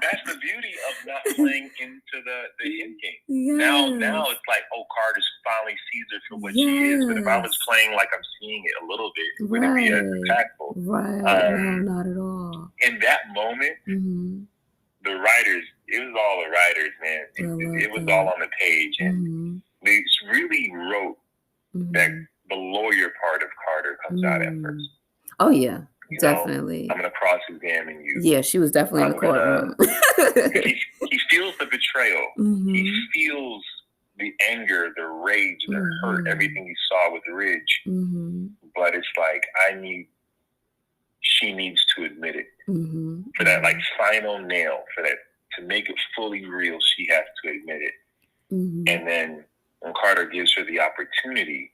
Speaker 2: That's the beauty of not playing into the hint game. Yes. Now it's like, Carter finally sees her for what she is. But if I was playing like I'm seeing it a little bit, it wouldn't be as impactful.
Speaker 1: Right. No, not at all.
Speaker 2: In that moment, the writers, it was all the writers, man. It was all on the page. And they really wrote that the lawyer part of Carter comes out at first.
Speaker 1: Oh, yeah. Definitely.
Speaker 2: I'm going to cross-examine you.
Speaker 1: Yeah, she was definitely in the courtroom.
Speaker 2: He feels the betrayal. He feels the anger, the rage, the hurt, everything he saw with Ridge. But it's like, she needs to admit it. For that, like, final nail, for that, to make it fully real, she has to admit it. And then when Carter gives her the opportunity,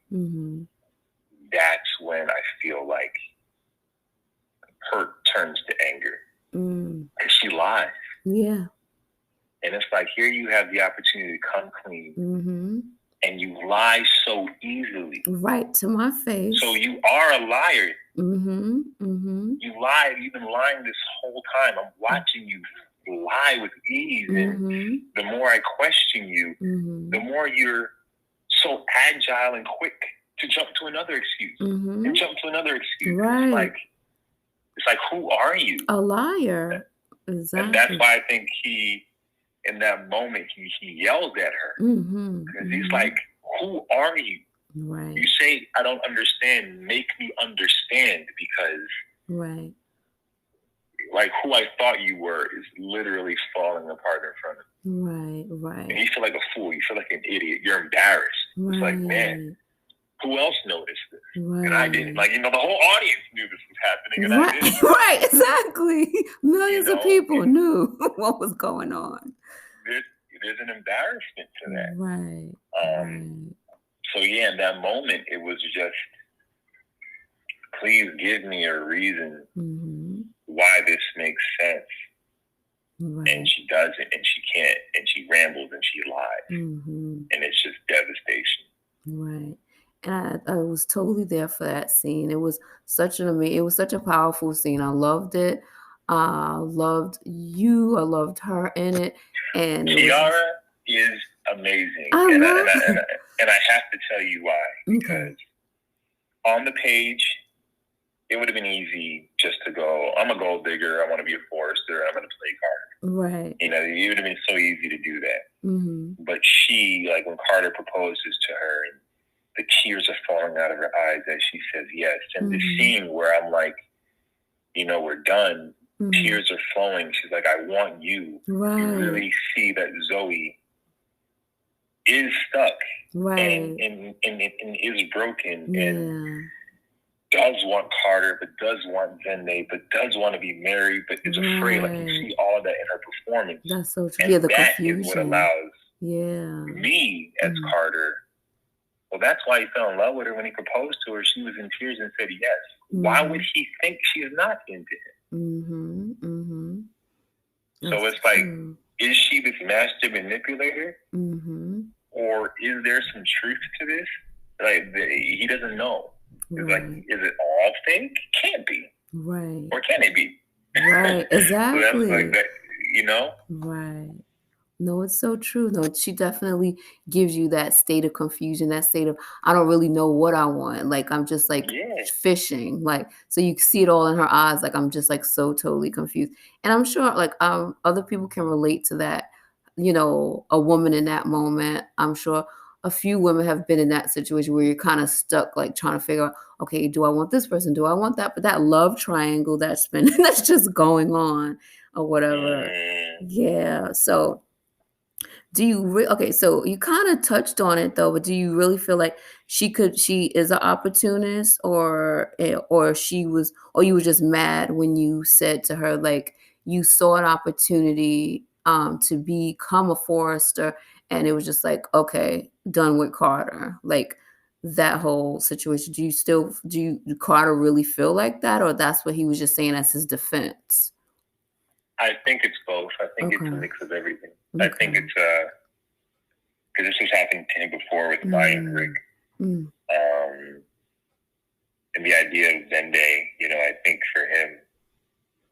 Speaker 2: that's when I feel like hurt turns to anger. Because she lies.
Speaker 1: Yeah.
Speaker 2: And it's like, here you have the opportunity to come clean. And you lie so easily.
Speaker 1: Right to my face.
Speaker 2: So you are a liar. You lied. You've been lying this whole time. I'm watching you lie with ease. And the more I question you, the more you're so agile and quick to jump to another excuse. And jump to another excuse.
Speaker 1: Right.
Speaker 2: It's like, who are you?
Speaker 1: A liar. Exactly.
Speaker 2: And that's why I think in that moment, he yells at her. Because he's like, who are you?
Speaker 1: Right.
Speaker 2: You say, I don't understand. Make me understand, because like who I thought you were is literally falling apart in front of you.
Speaker 1: Right.
Speaker 2: And you feel like a fool. You feel like an idiot. You're embarrassed. It's like, man, who else noticed this? And I didn't. Like, the whole audience knew this was happening, and I didn't.
Speaker 1: Right, exactly. Millions of people knew what was going on.
Speaker 2: There's an embarrassment to that.
Speaker 1: Right.
Speaker 2: So, yeah, in that moment, it was just, please give me a reason why this makes sense. and she doesn't, and she can't, and she rambles and she lies, and it's just devastation.
Speaker 1: Right. And I was totally there for that scene. It was such it was such a powerful scene. I loved it. I loved you. I loved her in it. And
Speaker 2: Kiara is amazing.
Speaker 1: I
Speaker 2: and
Speaker 1: love
Speaker 2: and I have to tell you why. Because on the page, it would have been easy just to go, I'm a gold digger, I want to be a forester, I'm going to play Carter.
Speaker 1: Right.
Speaker 2: You know, it would have been so easy to do that. But she, like when Carter proposes to her and the tears are falling out of her eyes as she says yes. And the scene where I'm like, you know, we're done, tears are flowing. She's like, I want you. Right. You really see that Zoe is stuck. Right. And is broken. Yeah. And does want Carter, but does want Zende, but does want to be married, but is afraid. Like you see all of that in her performance. That's so true. And the that confusion is what allows me as Carter. Well, that's why he fell in love with her when he proposed to her. She was in tears and said yes. Why would he think she's not into him? So it's like, is she this master manipulator? Or is there some truth to this? Like, he doesn't know. It's like, is it all fake? Can't be. Right. Or can it be? Right, exactly. So that's like that, you know? Right. No, it's so true. No, she definitely gives you that state of confusion, that state of, I don't really know what I want. Like, I'm just like fishing. Like, so you see it all in her eyes. Like, I'm just like so totally confused. And I'm sure like other people can relate to that, you know, a woman in that moment. I'm sure a few women have been in that situation where you're kind of stuck, like trying to figure out, okay, do I want this person? Do I want that? But that love triangle that's been, that's just going on or whatever. Yeah. So do you okay, so you kind of touched on it though, but do you really feel like she is an opportunist or she was, or you were just mad when you said to her, like, you saw an opportunity to become a forester and it was just like, okay, done with Carter, like that whole situation? Do Carter really feel like that, or that's what he was just saying as his defense? I think it's both. I think it's a mix of everything. I think it's because this has happened to him before with Maya and Rick. And the idea of Zende, you know, I think for him,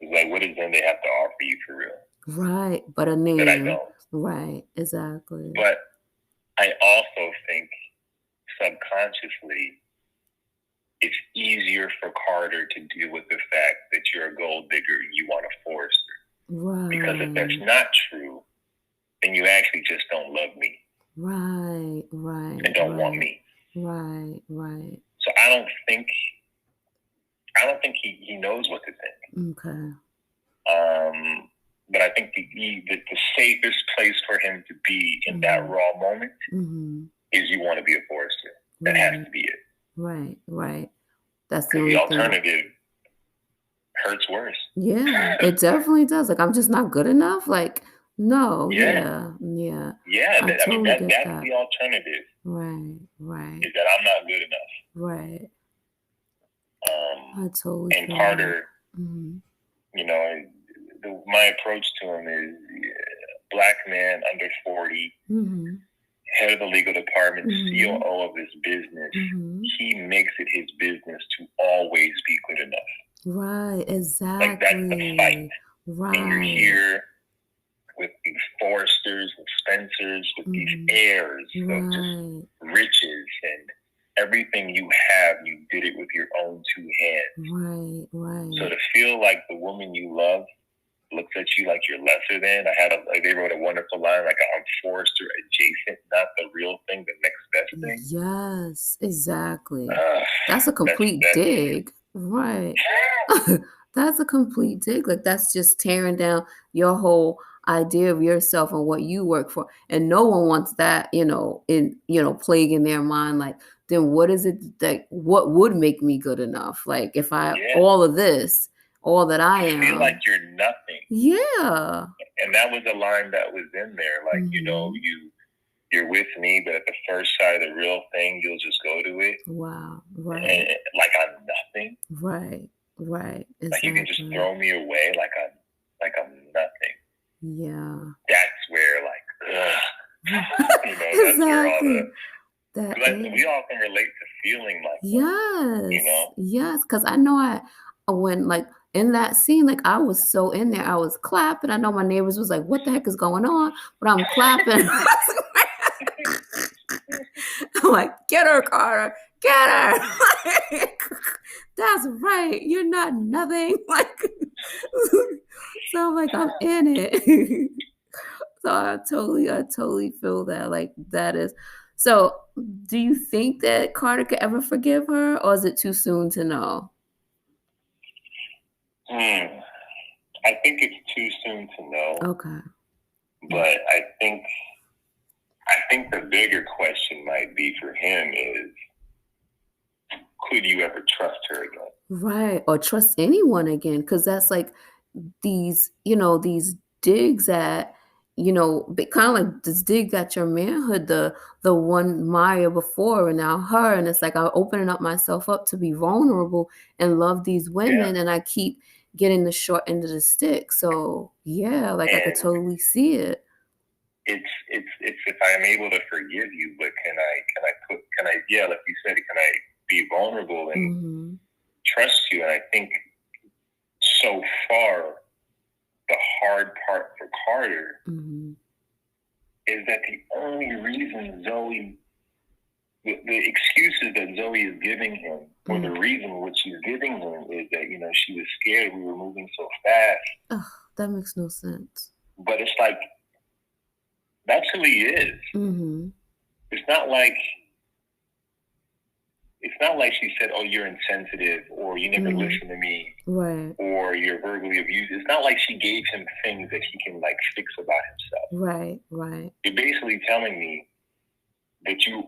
Speaker 2: it's like, what does Zende have to offer you for real?
Speaker 1: Right, but a name.
Speaker 2: That I don't.
Speaker 1: Right, exactly.
Speaker 2: But I also think subconsciously, it's easier for Carter to deal with the fact that you're a gold digger, you want a forester. Right. Because if that's not true, then you actually just don't love me.
Speaker 1: Right.
Speaker 2: And don't want me.
Speaker 1: Right.
Speaker 2: So I don't think he knows what to think.
Speaker 1: Okay.
Speaker 2: But I think the safest place for him to be in that raw moment is you want to be a forester. That has to be it.
Speaker 1: Right. That's
Speaker 2: the alternative hurts worse.
Speaker 1: Yeah, it definitely does. Like, I'm just not good enough. Like, no. Yeah.
Speaker 2: That's the alternative.
Speaker 1: Right.
Speaker 2: Is that I'm not good enough.
Speaker 1: Right. I totally.
Speaker 2: And Carter, you know, my approach to him is black man under 40, head of the legal department, COO of his business. He makes it his business to always be good enough.
Speaker 1: Right, exactly.
Speaker 2: Like, that's the fight.
Speaker 1: Right.
Speaker 2: And you're here with these foresters and Spencers, with these heirs of just riches, and everything you have, you did it with your own two hands.
Speaker 1: Right.
Speaker 2: So to feel like the woman you love looks at you like you're lesser than. They wrote a wonderful line, like, I'm forester adjacent, not the real thing, the next best thing.
Speaker 1: Yes, exactly. That's a complete dig. Right. That's a complete dig. Like, that's just tearing down your whole idea of yourself and what you work for. And no one wants that, plaguing their mind. Like, then what is it that, what would make me good enough? Like, if all of this, all that I am.
Speaker 2: You feel like you're nothing.
Speaker 1: Yeah.
Speaker 2: And that was a line that was in there. Like, you're with me, but at the first sight of the real thing, you'll just go to it.
Speaker 1: Wow. Right.
Speaker 2: And, like, I'm nothing.
Speaker 1: Right. Exactly.
Speaker 2: Like, you can just throw me away like I'm nothing.
Speaker 1: Yeah.
Speaker 2: That's where, like,
Speaker 1: Exactly.
Speaker 2: that's where all the...
Speaker 1: That
Speaker 2: we all can relate to feeling like
Speaker 1: yes. Yes. Because I know when, like, in that scene, like, I was so in there. I was clapping. I know my neighbors was like, what the heck is going on? But I'm clapping. I'm like, get her, Carter. Get her. That's right. You're not nothing. Like, so I'm like, I'm in it. So I totally feel that. Like, that is. So, do you think that Carter could ever forgive her, or is it too soon to know?
Speaker 2: I think it's too soon to know.
Speaker 1: Okay.
Speaker 2: But I think the bigger question might be for him is, could you ever trust her again?
Speaker 1: Right. Or trust anyone again. Because that's like these digs at, kind of like this dig at your manhood, the one Maya before and now her. And it's like I'm opening up myself up to be vulnerable and love these women. And I keep getting the short end of the stick. So yeah, like, I could totally see it.
Speaker 2: It's if I'm able to forgive you, but can I like you said, can I be vulnerable and trust you? And I think so far the hard part for Carter is that the only reason the excuses that Zoe is giving him, or the reason what she's giving him, is that, she was scared we were moving so fast.
Speaker 1: Ugh, that makes no sense.
Speaker 2: But it's like, that's who he is. It's not like she said, "Oh, you're insensitive," or "You never listen to me,"
Speaker 1: right?
Speaker 2: Or "You're verbally abused." It's not like she gave him things that he can like fix about himself.
Speaker 1: Right.
Speaker 2: You're basically telling me that you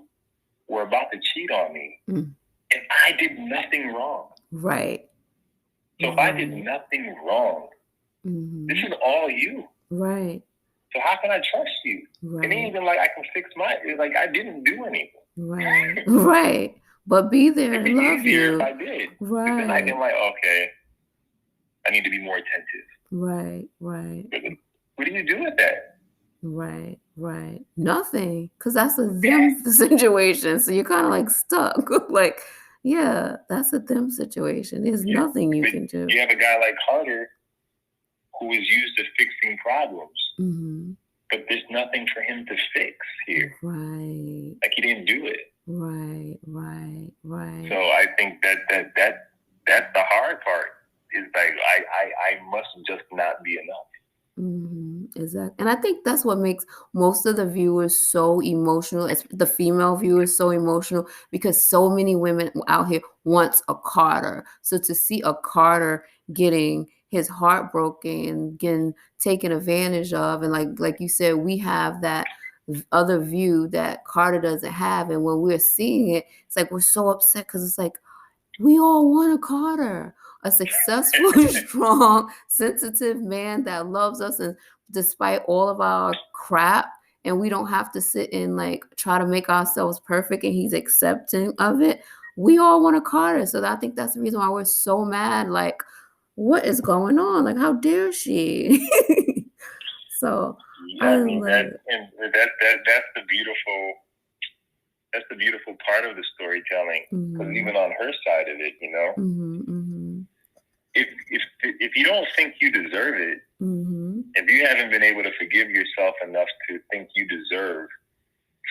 Speaker 2: were about to cheat on me, and I did nothing wrong.
Speaker 1: Right.
Speaker 2: So if I did nothing wrong, this is all you.
Speaker 1: Right.
Speaker 2: So how can I trust you? Right. It ain't even like I can fix it's like I didn't do anything.
Speaker 1: Right. Right. But be there and love you.
Speaker 2: If I did.
Speaker 1: Right.
Speaker 2: Then I can like, okay, I need to be more attentive.
Speaker 1: Right.
Speaker 2: What do you do with that?
Speaker 1: Right. Nothing. Because that's a them situation. So you're kind of like stuck. Like, yeah, that's a them situation. There's nothing you can do.
Speaker 2: You have a guy like Carter who is used to fixing problems. But there's nothing for him to fix here.
Speaker 1: Right.
Speaker 2: Like, he didn't do it.
Speaker 1: Right.
Speaker 2: So I think that's the hard part. Is like I must just not be enough.
Speaker 1: Exactly. And I think that's what makes most of the viewers so emotional. It's the female viewers so emotional because so many women out here want a Carter. So to see a Carter getting his heart broken and getting taken advantage of, and like you said, we have that other view that Carter doesn't have. And when we're seeing it, it's like we're so upset because it's like we all want a Carter. A successful, strong, sensitive man that loves us, and despite all of our crap, and we don't have to sit and like try to make ourselves perfect, and he's accepting of it. We all want a Carter. So I think that's the reason why we're so mad. Like, what is going on? Like, how dare she? So
Speaker 2: that's the beautiful. That's the beautiful part of the storytelling, because even on her side of it, if you don't think you deserve it, if you haven't been able to forgive yourself enough to think you deserve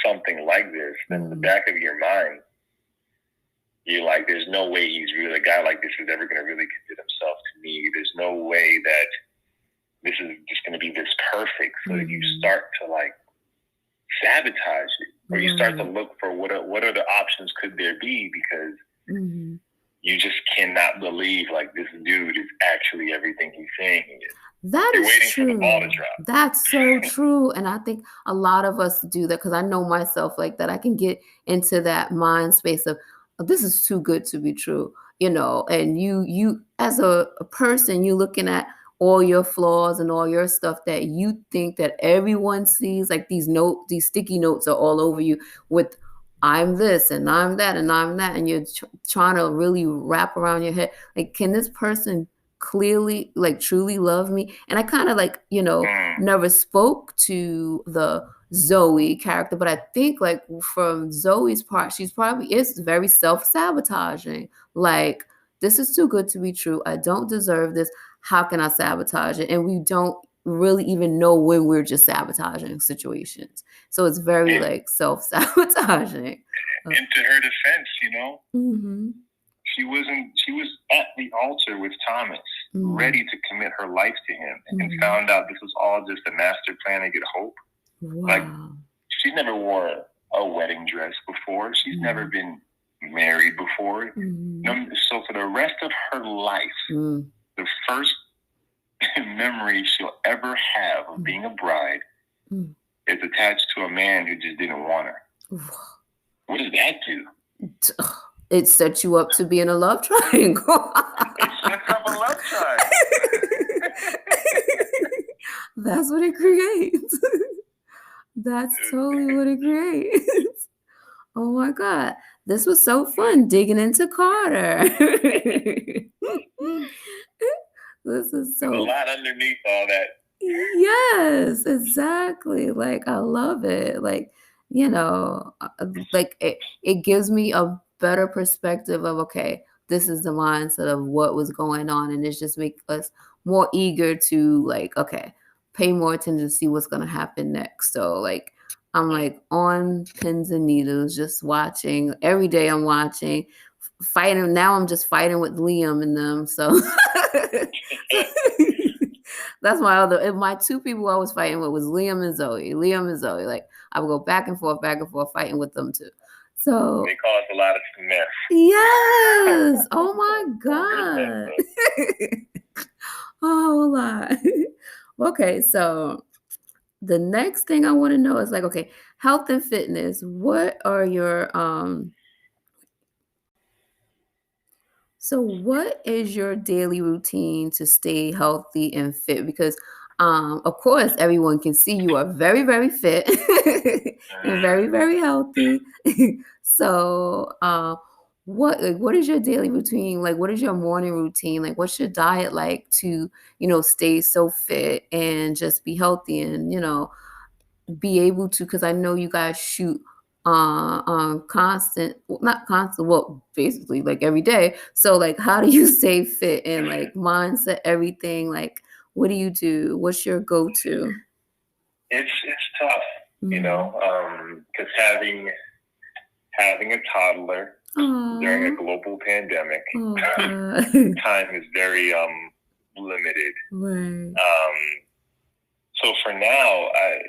Speaker 2: something like this, then in the back of your mind, you're like, there's no way a guy like this is ever going to really commit himself to me. There's no way that this is just going to be this perfect. So you start to like sabotage it, or you start to look for what other options could there be, because you just cannot believe like this dude is actually everything he's saying he is. You're waiting
Speaker 1: true.
Speaker 2: For the ball to drop.
Speaker 1: That's so true. And I think a lot of us do that, because I know myself like that. I can get into that mind space of, oh, this is too good to be true, and you as a person, you're looking at all your flaws and all your stuff that you think that everyone sees. Like these sticky notes are all over you with I'm this and I'm that and I'm that, and you're trying to really wrap around your head, like, can this person clearly, like truly love me. And I kind of like, never spoke to the Zoe character, but I think like from Zoe's part, she's probably is very self-sabotaging. Like, this is too good to be true. I don't deserve this. How can I sabotage it? And we don't really even know when we're just sabotaging situations. So it's very like self-sabotaging.
Speaker 2: And to her defense,
Speaker 1: Mm-hmm.
Speaker 2: she was at the altar with Thomas, ready to commit her life to him, and found out this was all just a master plan to get hope.
Speaker 1: Wow.
Speaker 2: Like, she's never wore a wedding dress before. She's never been married before. So for the rest of her life, the first memory she'll ever have of being a bride is attached to a man who just didn't want her. What does that do?
Speaker 1: It sets you up to be in a love triangle.
Speaker 2: It sets up a love triangle.
Speaker 1: That's what it creates. That's totally what it creates. Oh my God. This was so fun digging into Carter. This is so...
Speaker 2: There's a lot underneath all that.
Speaker 1: Yes, exactly. Like, I love it. Like, like it gives me a better perspective of, okay, this is the mindset of what was going on. And it just makes us more eager to like, okay, pay more attention to see what's going to happen next. So like, I'm like on pins and needles, just watching. Every day I'm watching, fighting. Now I'm just fighting with Liam and them. So that's my two people I was fighting with was Liam and Zoe. Like, I would go back and forth, fighting with them too. So
Speaker 2: they cause a lot of mess.
Speaker 1: Yes. Oh my God. Oh my. Okay, so the next thing I want to know is like, okay, health and fitness. What are your So what is your daily routine to stay healthy and fit? Because of course everyone can see you are very, very fit and very, very healthy. So what is your daily routine? Like, what is your morning routine? Like, what's your diet like to, stay so fit and just be healthy and, be able to, because I know you guys shoot constant, well, not constant, well, basically like every day. So like, how do you stay fit and like mindset, everything? Like, what do you do? What's your go-to?
Speaker 2: It's tough, because having a toddler during a global pandemic, time is very limited.
Speaker 1: Right.
Speaker 2: So for now, I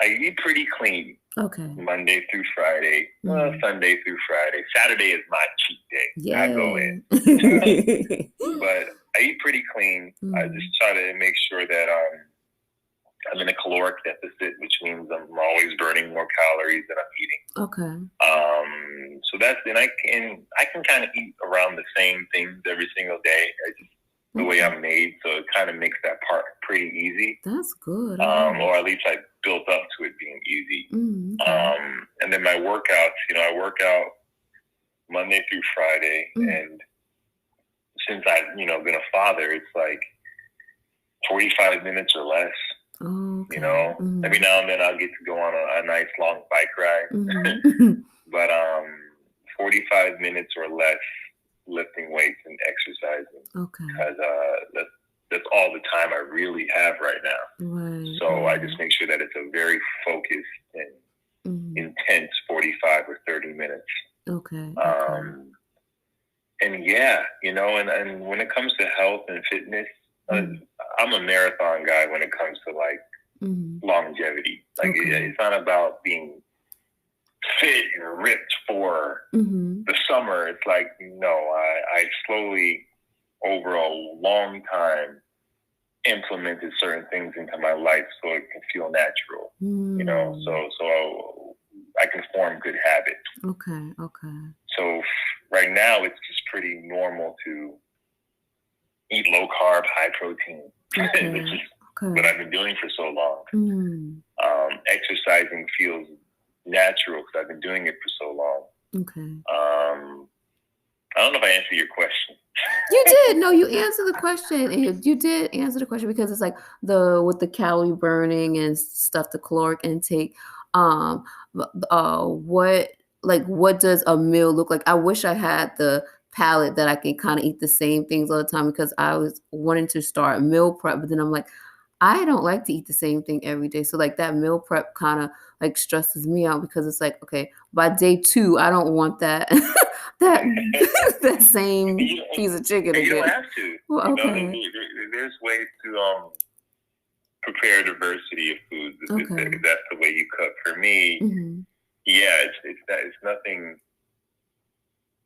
Speaker 2: eat pretty clean.
Speaker 1: Okay.
Speaker 2: Monday through Friday, Sunday through Friday. Saturday is my cheat day.
Speaker 1: Yeah.
Speaker 2: I go in, but I eat pretty clean. I just try to make sure that I'm in a caloric deficit, which means I'm always burning more calories than I'm eating.
Speaker 1: Okay.
Speaker 2: So that's, and I can kind of eat around the same things every single day. The way I'm made, so it kind of makes that part pretty easy.
Speaker 1: That's good.
Speaker 2: Or at least I built up to it being easy.
Speaker 1: Okay.
Speaker 2: And then my workouts, I work out Monday through Friday, and since I've been a father, it's like 45 minutes or less.
Speaker 1: Okay.
Speaker 2: Every now and then I'll get to go on a nice long bike ride, but 45 minutes or less lifting weights and exercising.
Speaker 1: Okay.
Speaker 2: Because that's all the time I really have right now.
Speaker 1: Right.
Speaker 2: So I just make sure that it's a very focused and intense 45 or 30 minutes.
Speaker 1: Okay.
Speaker 2: And yeah, and when it comes to health and fitness, I'm a marathon guy when it comes to like longevity. Like it's not about being fit and ripped for the summer. It's like, no, I slowly over a long time implemented certain things into my life so it can feel natural, so I can form good habits.
Speaker 1: Okay.
Speaker 2: So right now it's just pretty normal to eat low carb, high protein. It's just what I've been doing for so long. Exercising feels natural because I've been doing it for so long.
Speaker 1: Okay.
Speaker 2: I don't know if I answered your question.
Speaker 1: You did. No, you answered the question. And you did answer the question because it's like with the calorie burning and stuff, the caloric intake. Um, what what does a meal look like? I wish I had the palate that I can kind of eat the same things all the time because I was wanting to start meal prep, but then I'm like, I don't like to eat the same thing every day. So like that meal prep kind of like stresses me out because it's like, okay, by day 2, I don't want that that that same piece of chicken again.
Speaker 2: You don't have to.
Speaker 1: Well, okay.
Speaker 2: There's ways to prepare diversity of foods. If that's the way you cook. For me, yeah, it's nothing.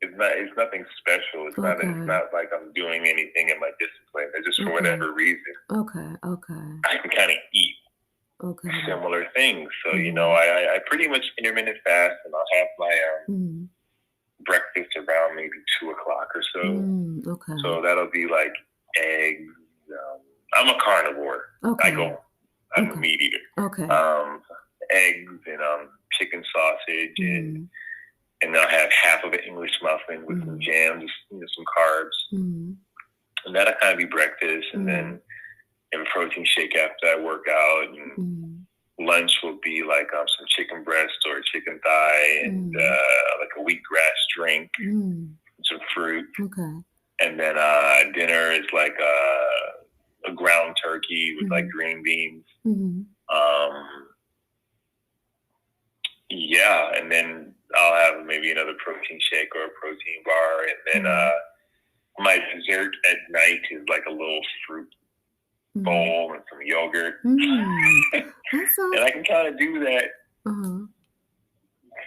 Speaker 2: It's nothing special. It's not like I'm doing anything in my discipline. It's just for whatever reason.
Speaker 1: Okay.
Speaker 2: I can kind of eat similar things. So I pretty much intermittent fast, and I'll have my breakfast around maybe 2 o'clock or so. So that'll be like eggs. I'm a carnivore. I'm a meat eater. Eggs and chicken sausage and I'll have half of an English muffin with some jam, just some carbs, and that'll kind of be breakfast. And then a protein shake after I work out. And lunch will be like some chicken breast or chicken thigh, and like a wheatgrass drink, some fruit. And then dinner is like a ground turkey with like green beans. Yeah, and then I'll have maybe another protein shake or a protein bar, and then my dessert at night is like a little fruit bowl and some yogurt. And I can kind of do that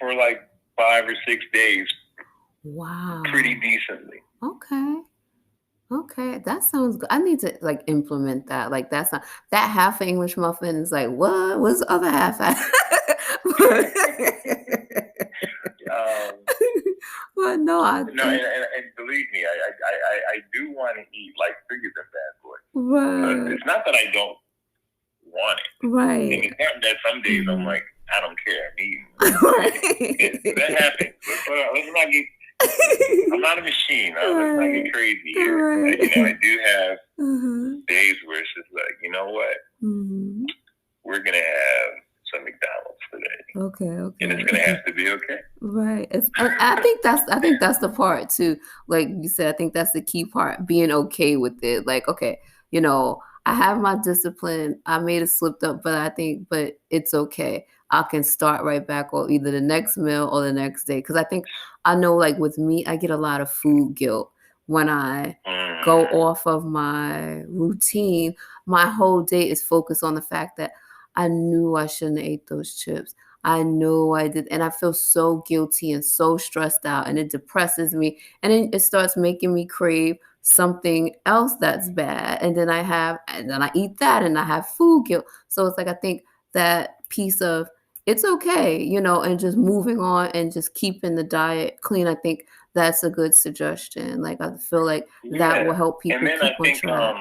Speaker 2: for like 5 or 6 days.
Speaker 1: Wow.
Speaker 2: Pretty decently.
Speaker 1: Okay, that sounds good. I need to like implement that. Like that's not that half an English muffin is like what? What's the other half? Well, no,
Speaker 2: and believe me, I do want to eat like figures of bad boy.
Speaker 1: Right.
Speaker 2: But it's not that I don't want it.
Speaker 1: Right.
Speaker 2: And it's not that some days I'm like, I don't care, I'm eating. That happens. Let's not get. I'm not a machine. Let's not get crazy here. I do have days where it's just like, you know what? We're gonna have some McDonald's today.
Speaker 1: Okay.
Speaker 2: And it's gonna have to be okay.
Speaker 1: Right. I think that's the part too. Like you said, I think that's the key part, being okay with it. Like, okay, I have my discipline. I may have slipped up, but it's okay. I can start right back on either the next meal or the next day. Because I know like with me, I get a lot of food guilt when I go off of my routine. My whole day is focused on the fact that I knew I shouldn't have ate those chips. I know I did. And I feel so guilty and so stressed out, and it depresses me. And then it starts making me crave something else that's bad. And then I eat that and I have food guilt. So it's like, I think that piece of it's okay, and just moving on and just keeping the diet clean. I think that's a good suggestion. Like, I feel like that will help people keep on track.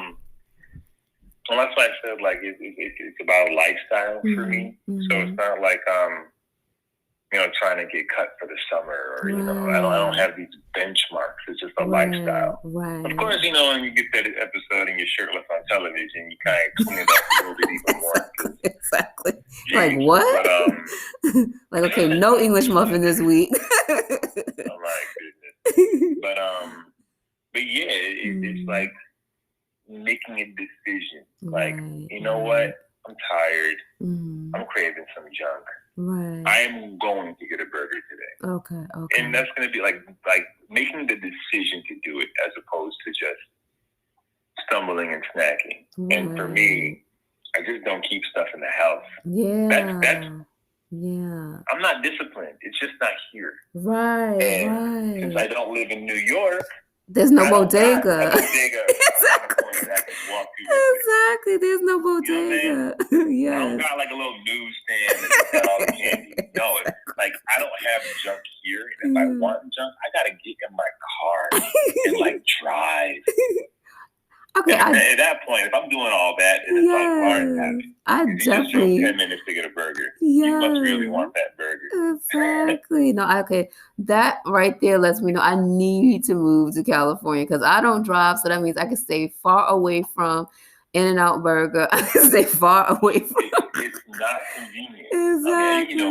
Speaker 2: Well, that's why I said, like, it's about lifestyle for me. So it's not like, trying to get cut for the summer or, I don't have these benchmarks. It's just a lifestyle.
Speaker 1: Right.
Speaker 2: Of course, when you get that episode and you're shirtless on television, you kind of clean it up a little bit even more.
Speaker 1: Exactly. Geez, like, what? But, like, okay, no English muffin this week.
Speaker 2: Oh, my goodness. But yeah, it's like making a decision. Like, you know what? I'm tired. I'm craving some junk.
Speaker 1: Right.
Speaker 2: I am going to get a burger today.
Speaker 1: Okay.
Speaker 2: And that's going to be like making the decision to do it as opposed to just stumbling and snacking. Right. And for me, I just don't keep stuff in the house.
Speaker 1: Yeah.
Speaker 2: That's
Speaker 1: yeah.
Speaker 2: I'm not disciplined. It's just not here.
Speaker 1: Right.
Speaker 2: And since I don't live in New York,
Speaker 1: there's no bodega.
Speaker 2: Exactly.
Speaker 1: There's no bodega.
Speaker 2: Yes. I don't got like a little newsstand that got all the candy. No, like I don't have junk here. And if I want junk, I gotta get in my car and like drive.
Speaker 1: Okay.
Speaker 2: At that point, if I'm doing all that, then it's like Lawrence happy.
Speaker 1: I definitely
Speaker 2: 10 minutes to get a burger.
Speaker 1: Yes.
Speaker 2: You must really want that burger.
Speaker 1: Exactly. No, okay. that right there lets me know I need to move to California because I don't drive. So that means I can stay far away from In-N-Out Burger. I can stay far away from.
Speaker 2: It's not convenient.
Speaker 1: Exactly.
Speaker 2: I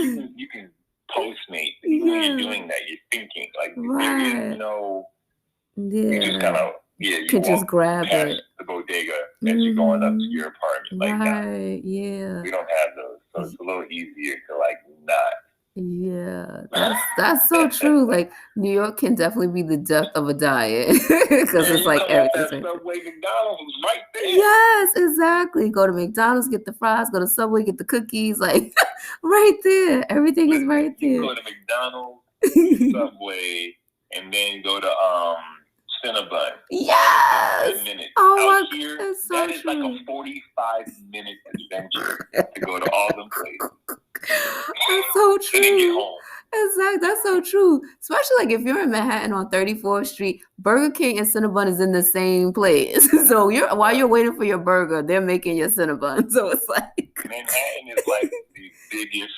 Speaker 2: mean, you can Postmate. Even when you're doing that, you're thinking like there is no. You just kind of you
Speaker 1: can just grab it.
Speaker 2: The bodega as you're going up to your apartment. Like
Speaker 1: right. Yeah.
Speaker 2: We don't have those, so it's a little easier to like not.
Speaker 1: Yeah, that's so true. Like New York can definitely be the death of a diet because it's like everything.
Speaker 2: Subway, McDonald's is right there.
Speaker 1: Yes, exactly. Go to McDonald's, get the fries. Go to Subway, get the cookies. Like right there, everything is right there.
Speaker 2: You go to McDonald's, Subway, and then go to Cinnabon.
Speaker 1: Yes.
Speaker 2: 10 minutes.
Speaker 1: Oh
Speaker 2: Out here,
Speaker 1: that's so
Speaker 2: that is
Speaker 1: true.
Speaker 2: like a 45-minute adventure to go to all them places.
Speaker 1: That's so true.
Speaker 2: And then get home.
Speaker 1: Exactly. That's so true. Especially like if you're in Manhattan on 34th Street, Burger King and Cinnabon is in the same place. So while you're waiting for your burger, they're making your Cinnabon. So it's like
Speaker 2: Manhattan is like the biggest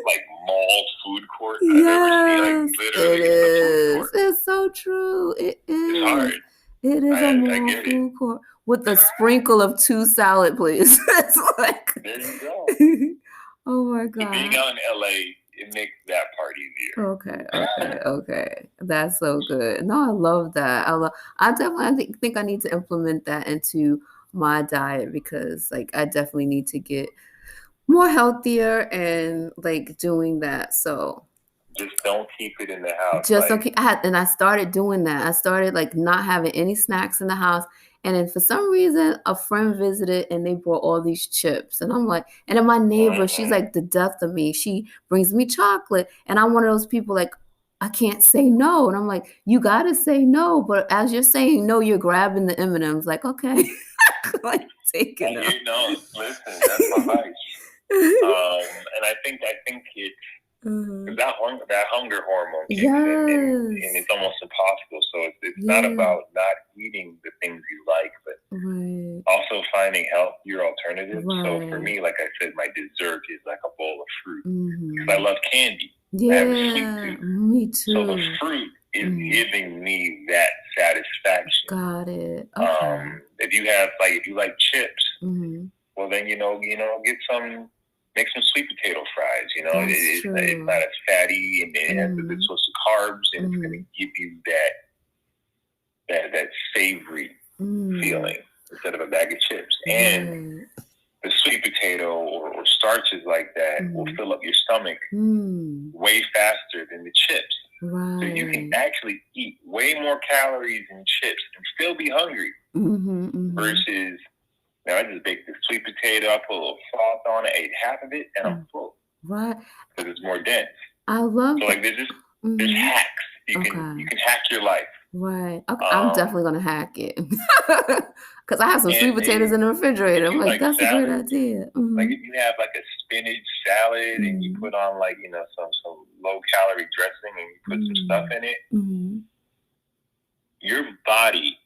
Speaker 2: like mall food court I've ever seen. Like literally
Speaker 1: it is. Food court. It's so true. It is.
Speaker 2: It's hard.
Speaker 1: It is a mall food court with a sprinkle of 2 salad plates. It's like
Speaker 2: there you go.
Speaker 1: Oh my God.
Speaker 2: But being out in LA, it makes that part easier.
Speaker 1: Okay. That's so good. No, I love that. I definitely think I need to implement that into my diet because like I definitely need to get more healthier and like doing that. So
Speaker 2: just don't keep it in the house.
Speaker 1: Just don't keep. I started doing that. I started like not having any snacks in the house. And then for some reason, a friend visited and they brought all these chips. And I'm like, and then my neighbor, she's like the death of me. She brings me chocolate. And I'm one of those people like, I can't say no. And I'm like, you got to say no. But as you're saying no, you're grabbing the M&Ms. Like, okay. Like, taking them.
Speaker 2: Listen, that's my advice. And I think it, that hunger hormone kicks in, and it's almost impossible. So it's not about not eating the things you like, but also finding healthier alternatives. So for me, like I said, my dessert is like a bowl of fruit because I love candy. I have a sweet tooth.
Speaker 1: Me too.
Speaker 2: So the fruit is giving me that satisfaction.
Speaker 1: Got it. Okay.
Speaker 2: If you like chips, well then get some. Make some sweet potato fries. It's not as fatty, and it has a good source of carbs, and it's going to give you that savory feeling instead of a bag of chips. And the sweet potato or starches like that will fill up your stomach way faster than the chips.
Speaker 1: Right.
Speaker 2: So you can actually eat way more calories in chips and still be hungry. Versus. Now I just baked the sweet potato, I put a little salt on it, ate half of it, and I'm full.
Speaker 1: Right.
Speaker 2: Because it's more dense.
Speaker 1: I love
Speaker 2: so like there's hacks. You can hack your life.
Speaker 1: Right. Okay. I'm definitely gonna hack it. Because I have some sweet potatoes in the refrigerator. I'm like, that's salad, a great idea.
Speaker 2: Like if you have like a spinach salad and you put on like, some low calorie dressing and you put some stuff in it, your body,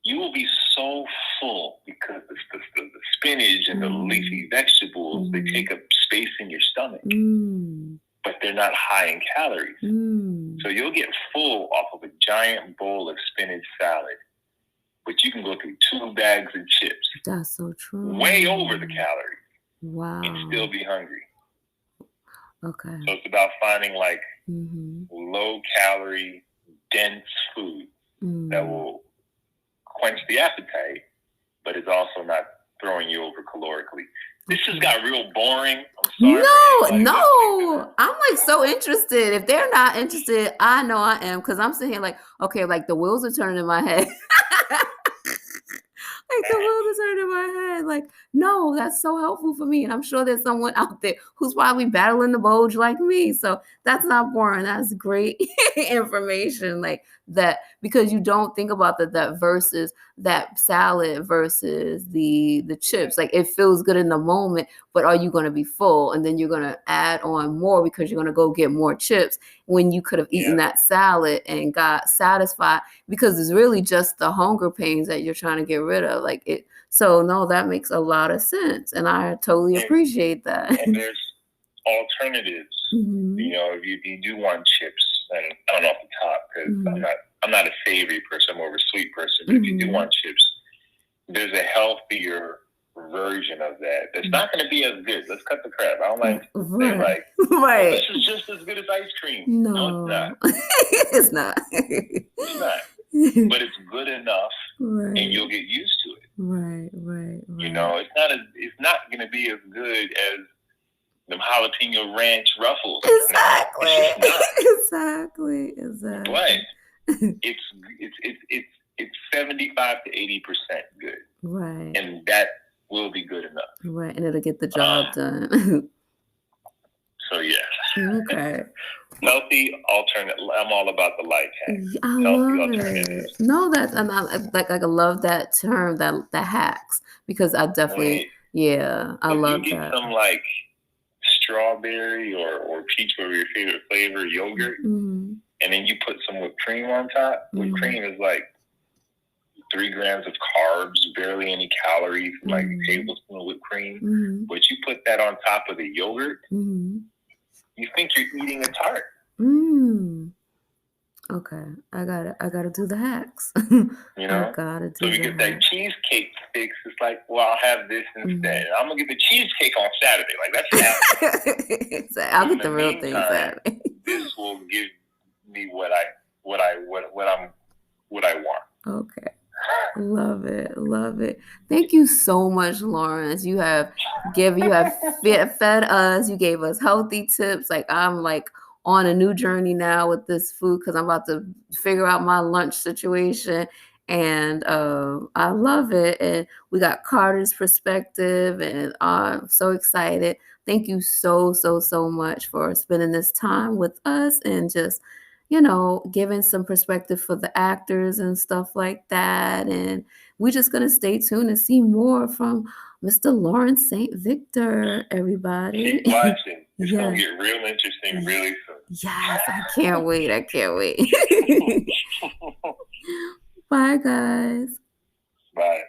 Speaker 2: you will be so full because the spinach and the leafy vegetables, they take up space in your stomach, but they're not high in calories. So you'll get full off of a giant bowl of spinach salad, but you can go through 2 bags of chips.
Speaker 1: That's so true.
Speaker 2: Way over the calories.
Speaker 1: Wow.
Speaker 2: And still be hungry.
Speaker 1: Okay.
Speaker 2: So it's about finding like low calorie, dense food that will quench the appetite, but it's also not throwing you over calorically. This just got real boring. I'm sorry.
Speaker 1: No. I'm like so interested. If they're not interested, I know I am because I'm sitting here like, okay, like the wheels are turning in my head. Like the wheels are turning in my head. Like, no, that's so helpful for me. And I'm sure there's someone out there who's probably battling the bulge like me. So that's not boring. That's great information. Like that, because you don't think about that versus that salad versus the chips. Like it feels good in the moment, but are you going to be full? And then you're going to add on more because you're going to go get more chips when you could have eaten that salad and got satisfied, because it's really just the hunger pains that you're trying to get rid of. Like it. So no, that makes a lot of sense. And I totally appreciate that.
Speaker 2: And there's alternatives. If you do want chips, and I don't know off the top because I'm not a savory person, I'm more of a sweet person. But if you do want chips, there's a healthier version of that. It's not going to be as good. Let's cut the crap. I don't like say
Speaker 1: right.
Speaker 2: This is just as good as ice cream.
Speaker 1: No,
Speaker 2: it's not.
Speaker 1: It's not.
Speaker 2: It's not. But it's good enough,
Speaker 1: right.
Speaker 2: And you'll get used to it.
Speaker 1: Right.
Speaker 2: It's not going to be as good as them jalapeno ranch ruffles.
Speaker 1: Exactly.
Speaker 2: But it's 75 to 80% good.
Speaker 1: Right.
Speaker 2: And that will be good enough.
Speaker 1: Right, and it'll get the job done.
Speaker 2: So yeah.
Speaker 1: Okay.
Speaker 2: Healthy alternative. I'm all about the life hacks.
Speaker 1: I love it. No, that's I love that term, that hacks, because I definitely I love that.
Speaker 2: You get some like strawberry or peach, whatever your favorite flavor, yogurt, and then you put some whipped cream on top. Whipped cream is like 3 grams of carbs, barely any calories, like a tablespoon of whipped cream. But you put that on top of the yogurt, you think you're eating a tart.
Speaker 1: Okay, I gotta do the hacks.
Speaker 2: I
Speaker 1: gotta do.
Speaker 2: So you get that cheesecake fix. It's like, well, I'll have this instead. I'm gonna get the cheesecake on Saturday. Like that's
Speaker 1: I'll get the real thing Saturday.
Speaker 2: This will give me what I want.
Speaker 1: Okay. Love it. Thank you so much, Lawrence. You have fed us. You gave us healthy tips. Like I'm on a new journey now with this food because I'm about to figure out my lunch situation, and I love it. And we got Carter's perspective, and I'm so excited. Thank you so much for spending this time with us and just giving some perspective for the actors and stuff like that. And we're just going to stay tuned and see more from Mr. Lawrence SaintVictor, everybody.
Speaker 2: Keep watching. It's going to get real interesting really soon.
Speaker 1: Yes, I can't wait. Bye, guys.
Speaker 2: Bye.